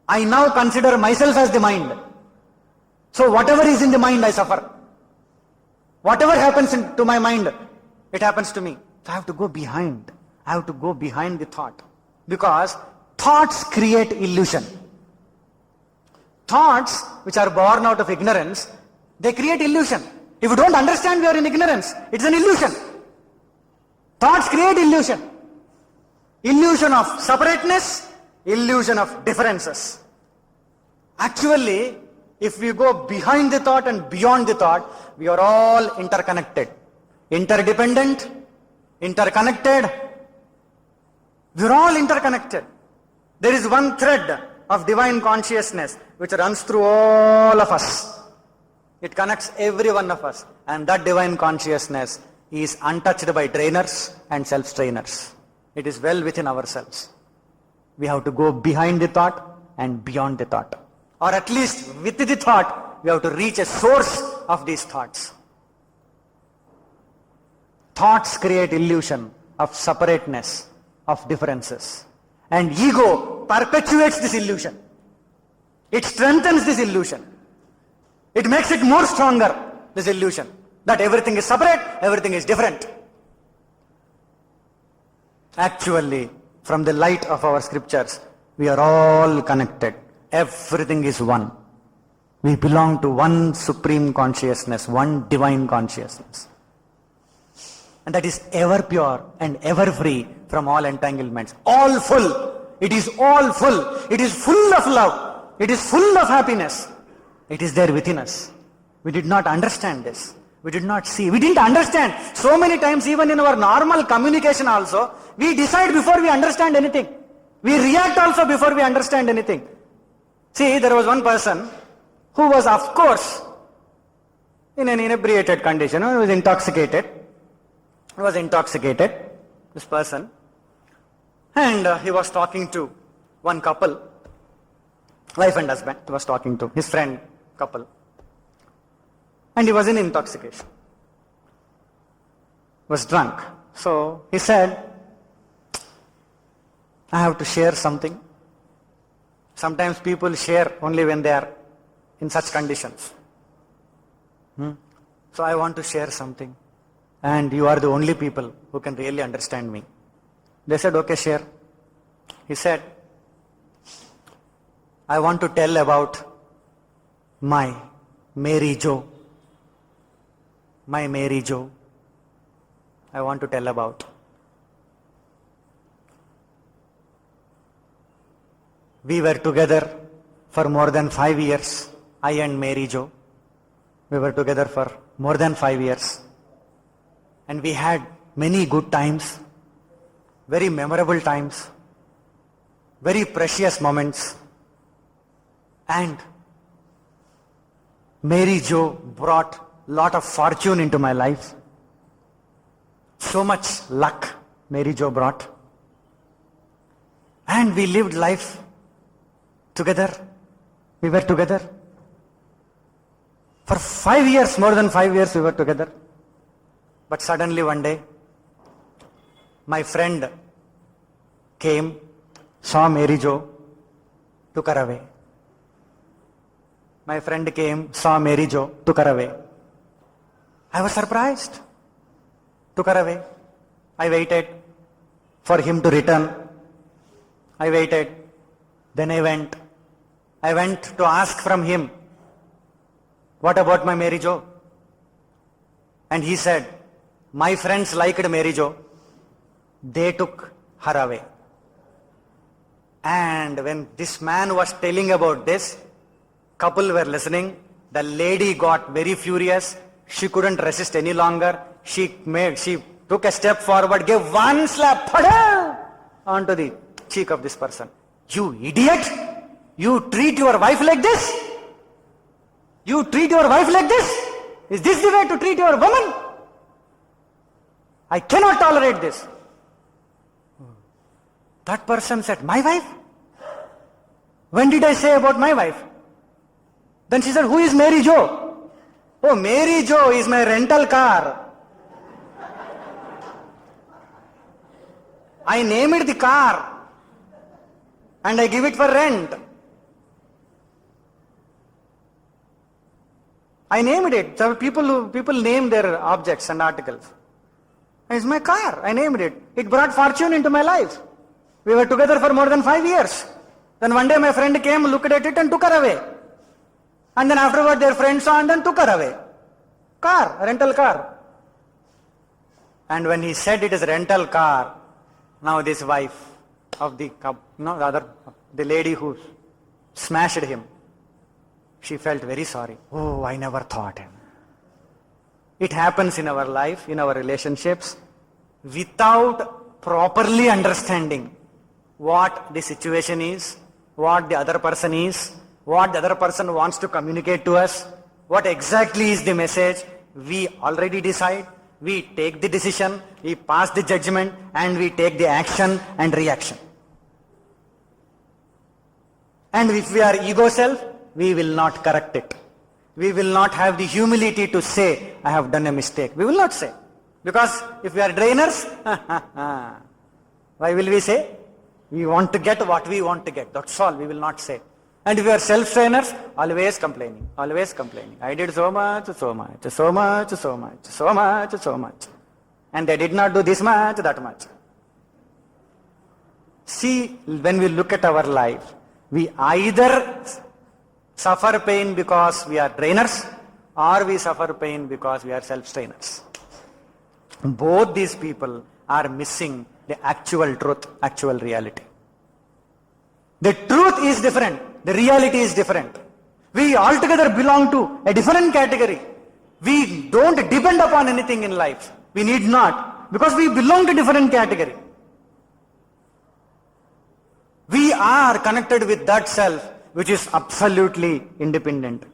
Speaker 2: I now consider myself as the mind. So whatever is in the mind, I suffer. Whatever happens to my mind, it happens to me. So I have to go behind. I have to go behind the thought. Because thoughts create illusion. Thoughts which are born out of ignorance, they create illusion. If you don't understand we are in ignorance, it's an illusion. Thoughts create illusion. Illusion of separateness, illusion of differences. Actually, if we go behind the thought and beyond the thought, we are all interconnected. Interdependent, interconnected. We are all interconnected. There is one thread of divine consciousness which runs through all of us. It connects every one of us. And that divine consciousness is untouched by trainers and self-trainers. It is well within ourselves. We have to go behind the thought and beyond the thought. Or at least with the thought, we have to reach a source of these thoughts. Thoughts create illusion of separateness, of differences. And ego perpetuates this illusion. It strengthens this illusion. It makes it more stronger, this illusion, that everything is separate, everything is different. Actually, from the light of our scriptures, we are all connected. Everything is one. We belong to one supreme consciousness, one divine consciousness. And that is ever pure and ever free from all entanglements. All full. It is all full. It is full of love. It is full of happiness. It is there within us. We did not understand this. We did not see. We didn't understand. So many times, even in our normal communication also, we decide before we understand anything. We react also before we understand anything. See, there was one person who was, of course, in an inebriated condition. He was intoxicated. He was intoxicated, this person. And he was talking to one couple, wife and husband. He was talking to his friend couple. And he was in intoxication. He was drunk. So he said, I have to share something. Sometimes people share only when they are in such conditions. So I want to share something. And you are the only people who can really understand me. They said, okay, share. He said, I want to tell about my Mary Jo. My Mary Jo. I want to tell about. We were together for more than 5 years, I and Mary Jo. We were together for more than 5 years. And we had many good times, very memorable times, very precious moments. And Mary Jo brought lot of fortune into my life. So much luck Mary Jo brought. And we lived life together. We were together. For 5 years, more than 5 years we were together. But suddenly one day, my friend came, saw Mary Jo, took her away. My friend came, saw Mary Jo, took her away. I was surprised. Took her away. I waited for him to return. I waited. Then I went. I went to ask from him, what about my Mary Jo? And he said, my friends liked Mary Jo. They took her away. And when this man was telling about this, couple were listening. The lady got very furious. She couldn't resist any longer. She took a step forward, gave one slap onto the cheek of this person. You idiot! You treat your wife like this? You treat your wife like this? Is this the way to treat your woman? I cannot tolerate this. That person said, my wife? When did I say about my wife? Then she said, who is Mary Jo? Oh, Mary Jo is my rental car. I name it the car and I give it for rent. I named it. So people name their objects and articles. It's my car. I named it. It brought fortune into my life. We were together for more than 5 years. Then one day my friend came, looked at it and took her away. And then afterward their friend saw and then took her away. Car, rental car. And when he said it is rental car, now this wife of the lady who smashed him, she felt very sorry. Oh, I never thought him. It happens in our life, in our relationships, without properly understanding what the situation is, what the other person is, what the other person wants to communicate to us, what exactly is the message. We already decide, we take the decision, we pass the judgment, and we take the action and reaction. And if we are ego self, we will not correct it. We will not have the humility to say, I have done a mistake. We will not say. Because if we are drainers, why will we say? We want to get what we want to get. That's all. We will not say. And if we are self-trainers, always complaining, always complaining. I did so much, so much, so much, so much, so much, so much. And they did not do this much, that much. See, when we look at our life, we either suffer pain because we are drainers, or we suffer pain because we are self-trainers. Both these people are missing the actual truth, actual reality. The truth is different. The reality is different. We altogether belong to a different category. We don't depend upon anything in life. We need not, because we belong to different category. We are connected with that self which is absolutely independent.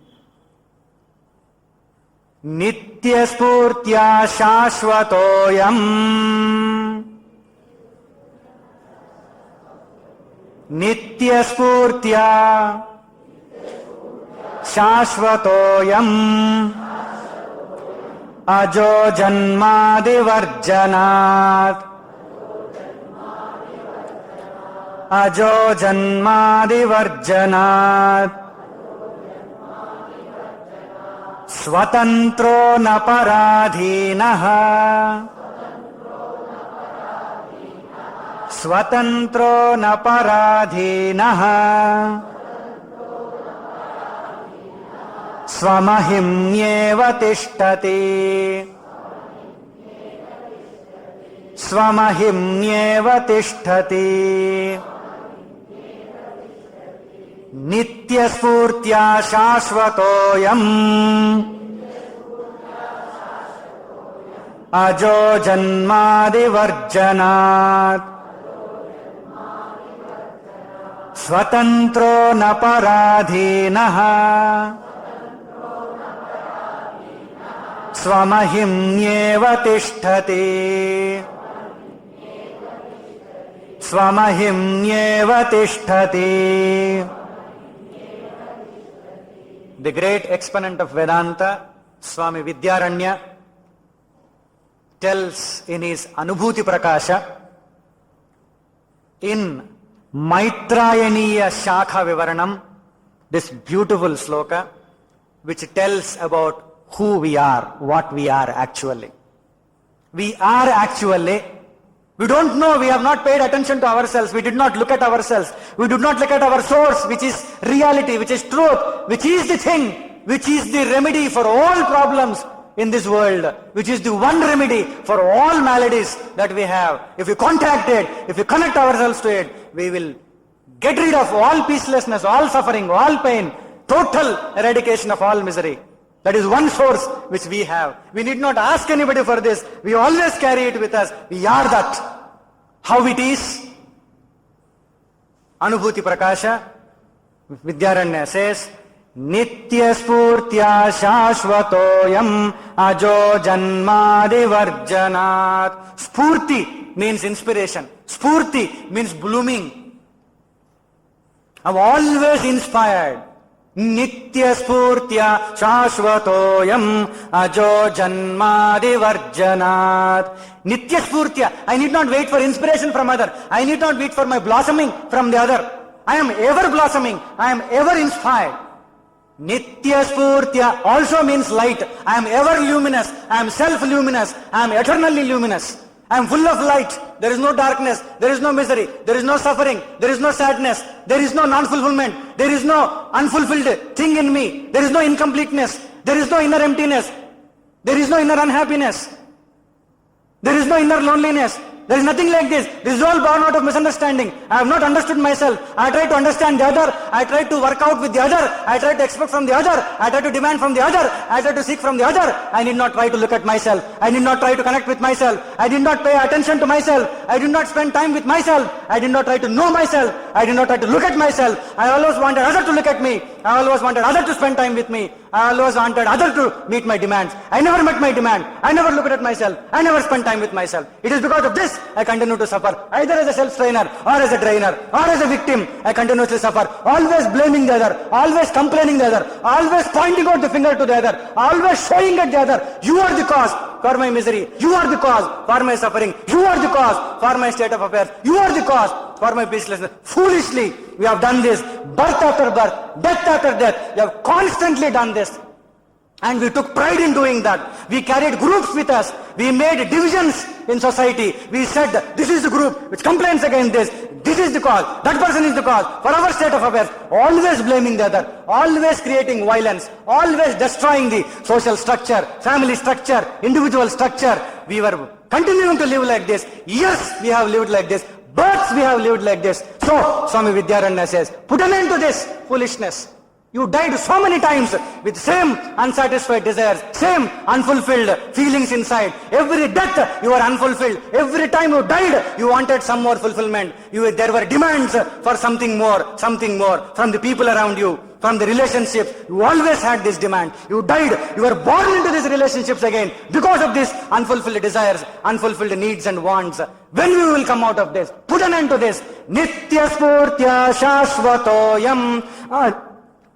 Speaker 2: Nitya spurtya shashvatoyam. Nitya spurtya shashvatoyam. Ajo janmadivarjanat. Ajo janmadivarjanat. Swatantro na paradhinaha. Swatantro na paradhinaha. Swamahimyeva tishtati. Swamahimyeva tishtati. Nitya spurtya shashvatoyam. Ajo janmadivarjanat. Swatantro na paradhinaha. Swamahimyeva tishtati. Swamahimyeva tishtati. The great exponent of Vedanta, Swami Vidyaranya, tells in his Anubhuti Prakasha, in Maitrayaniya Shakha Vivaranam, this beautiful sloka, which tells about who we are, what we are actually. We are actually, we don't know, we have not paid attention to ourselves, we did not look at ourselves, we did not look at our source, which is reality, which is truth, which is the thing, which is the remedy for all problems in this world, which is the one remedy for all maladies that we have. If we contact it, if we connect ourselves to it, we will get rid of all peacelessness, all suffering, all pain, total eradication of all misery. That is one source which we have. We need not ask anybody for this. We always carry it with us. We are that. How it is? Anubhuti Prakasha, Vidyaranya says, Nitya spurtya shashvatoyam ajo janmadivarjanat. Spurti means inspiration. Spurti means blooming. I'm always inspired. Nitya spurtya shashvatoyam ajo janmadivarjanat. Nitya spurtya. I need not wait for inspiration from other. I need not wait for my blossoming from the other. I am ever blossoming. I am ever inspired. Nitya Spurtya also means light. I am ever luminous. I am self-luminous. I am eternally luminous. I am full of light. There is no darkness. There is no misery. There is no suffering. There is no sadness. There is no non-fulfillment. There is no unfulfilled thing in me. There is no incompleteness. There is no inner emptiness. There is no inner unhappiness. There is no inner loneliness. There is nothing like this. This is all born out of misunderstanding. I have not understood myself. I try to understand the other. I try to work out with the other. I try to expect from the other. I try to demand from the other. I try to seek from the other. I need not try to look at myself. I need not try to connect with myself. I did not pay attention to myself. I did not spend time with myself. I did not try to know myself. I did not try to look at myself. I always wanted other to look at me. I always wanted other to spend time with me. I always wanted other to meet my demands. I never met my demand. I never looked at myself. I never spent time with myself. It is because of this I continue to suffer. Either as a self-strainer or as a drainer or as a victim, I continuously suffer. Always blaming the other. Always complaining the other. Always pointing out the finger to the other. Always showing at the other. You are the cause for my misery. You are the cause for my suffering. You are the cause for my state of affairs. You are the cause for my peacelessness. Foolishly, we have done this. Birth after birth, death after death. We have constantly done this. And we took pride in doing that. We carried groups with us. We made divisions in society. We said, this is the group which complains against this. This is the cause. That person is the cause for our state of affairs. Always blaming the other. Always creating violence. Always destroying the social structure, family structure, individual structure. We were continuing to live like this. Years we have lived like this. Births we have lived like this. So, Swami Vidyaranya says, put an end to this foolishness. You died so many times with same unsatisfied desires, same unfulfilled feelings inside. Every death you were unfulfilled. Every time you died, you wanted some more fulfillment. There were demands for something more from the people around you, from the relationships. You always had this demand. You died. You were born into these relationships again because of these unfulfilled desires, unfulfilled needs and wants. When we will come out of this? Put an end to this. Nitya Spurtya Shashvatoyam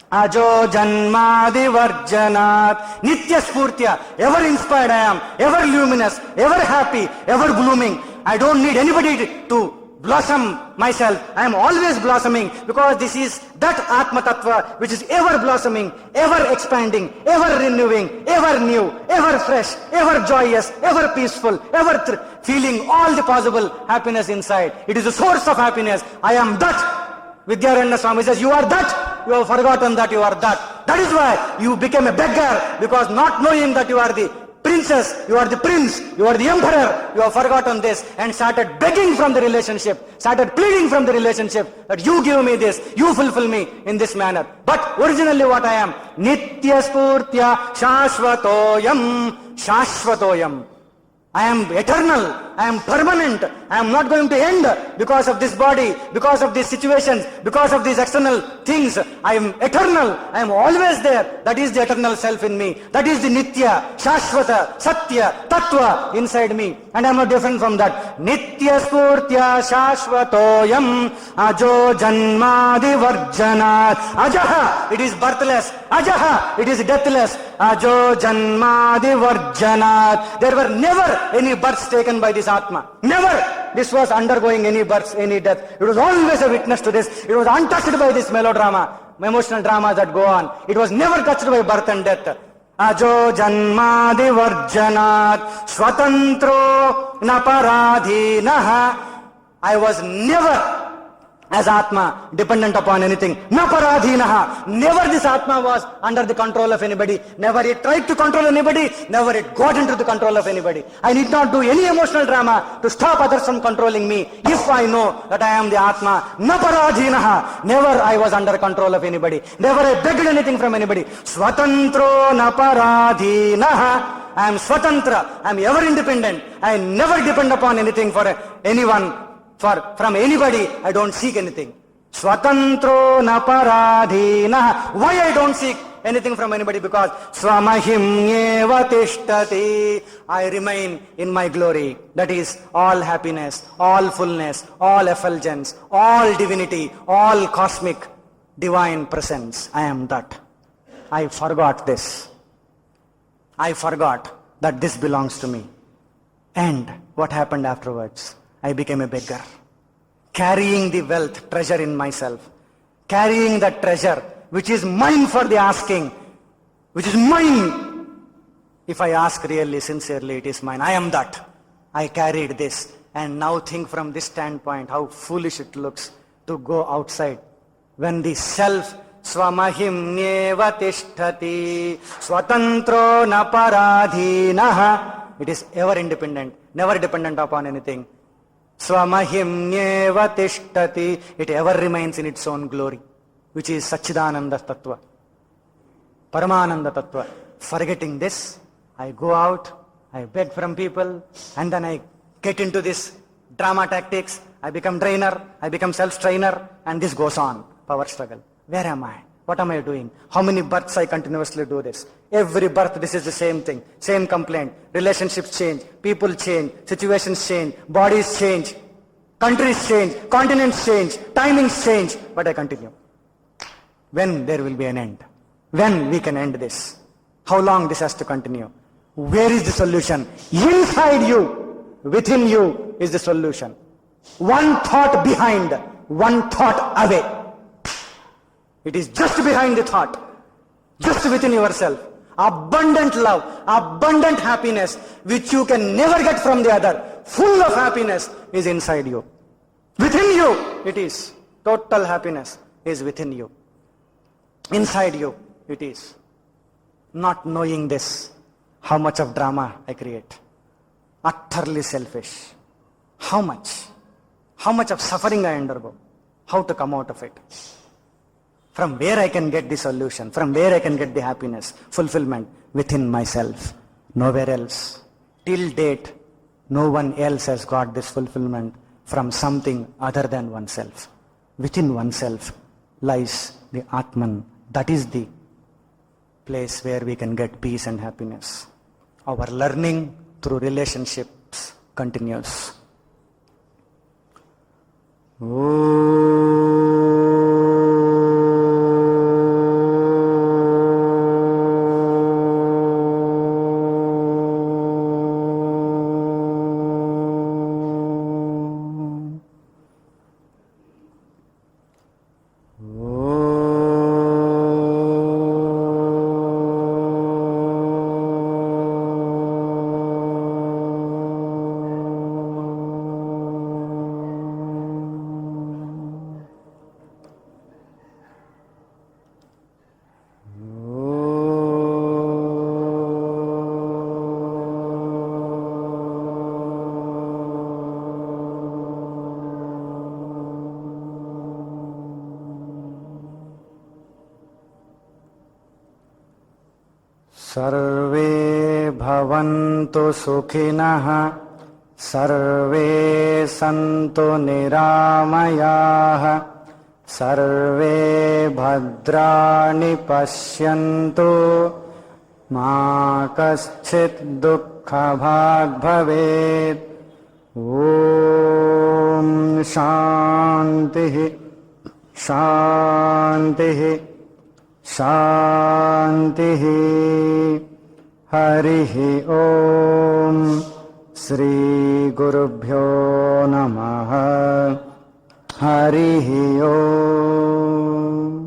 Speaker 2: Ajo Janmadi Varjanat. Nitya Spurtya, ever inspired I am, ever luminous, ever happy, ever blooming. I don't need anybody to blossom myself. I am always blossoming because this is that Atma Tattva which is ever blossoming, ever expanding, ever renewing, ever new, ever fresh, ever joyous, ever peaceful, ever feeling all the possible happiness inside. It is the source of happiness. I am that. Vidyaranya Swami says, you are that. You have forgotten that you are that. That is why you became a beggar, because not knowing that you are the princess, you are the prince, you are the emperor, you have forgotten this and started begging from the relationship, started pleading from the relationship that you give me this, you fulfill me in this manner. But originally what I am, Nitya Spurtya Shashvatoyam, Shashvatoyam. I am eternal, I am permanent, I am not going to end because of this body, because of these situations, because of these external things. I am eternal, I am always there. That is the eternal self in me. That is the Nitya, Shashvata, Satya, Tattva inside me. And I am not different from that. Nitya Spurtya Shashvatoyam Ajo Janmadi Varjanat. Ajaha, it is birthless. Ajaha, it is deathless. Ajo Janmadi Varjanat. There were never any births taken by this Atma. Never. This was undergoing any births, any death. It was always a witness to this. It was untouched by this melodrama, emotional drama that go on. It was never touched by birth and death. Ajo Janmadi Varjanat Swatantro Naparadhinaha. I was never as Atma dependent upon anything. Naparadhinaha. Never this Atma was under the control of anybody. Never it tried to control anybody. Never it got into the control of anybody. I need not do any emotional drama to stop others from controlling me if I know that I am the Atma. Naparadhinaha. Never I was under control of anybody. Never I begged anything from anybody. Swatantro naparadhinaha. I am swatantra. I am ever independent. I never depend upon anything for anyone. From anybody, I don't seek anything. Swatantro naparadhinaha. Why I don't seek anything from anybody? Because swamahimyeva tishtati. I remain in my glory. That is all happiness, all fullness, all effulgence, all divinity, all cosmic divine presence. I am that. I forgot this. I forgot that this belongs to me. And what happened afterwards? I became a beggar, carrying the wealth, treasure in myself, carrying that treasure which is mine for the asking, which is mine. If I ask really, sincerely, it is mine. I am that. I carried this. And now think from this standpoint how foolish it looks to go outside. When the self swamahimnyeva tishtati swatantro na paradhinaha, it is ever independent, never dependent upon anything. Swamahimnyeva tishtati, it ever remains in its own glory, which is Sachidananda Tattva, Paramananda Tattva. Forgetting this, I go out, I beg from people, and then I get into this drama tactics. I become trainer, I become self-trainer, and this goes on, power struggle. Where am I? What am I doing? How many births I continuously do this? Every birth this is the same thing, same complaint. Relationships change, people change, situations change, bodies change, countries change, continents change, timings change, but I continue. When there will be an end? When we can end this? How long this has to continue? Where is the solution? Inside you, within you is the solution. One thought behind, one thought away. It is just behind the thought, just within yourself. Abundant love, abundant happiness, which you can never get from the other. Full of happiness is inside you. Within you it is. Total happiness is within you. Inside you it is. Not knowing this, how much of drama I create. Utterly selfish. How much? How much of suffering I undergo? How to come out of it? From where I can get the solution, from where I can get the happiness, fulfillment, within myself, nowhere else. Till date, no one else has got this fulfillment from something other than oneself. Within oneself lies the Atman. That is the place where we can get peace and happiness. Our learning through relationships continues. Sarve bhavantu sukhinah, sarve santu niramayah, sarve bhadrani pashyantu, ma kaschit dukkha bhag bhavet. Om Shanti Shanti Shanti. Harihi Om. Sri Gurubhyo Namaha. Harihi Om.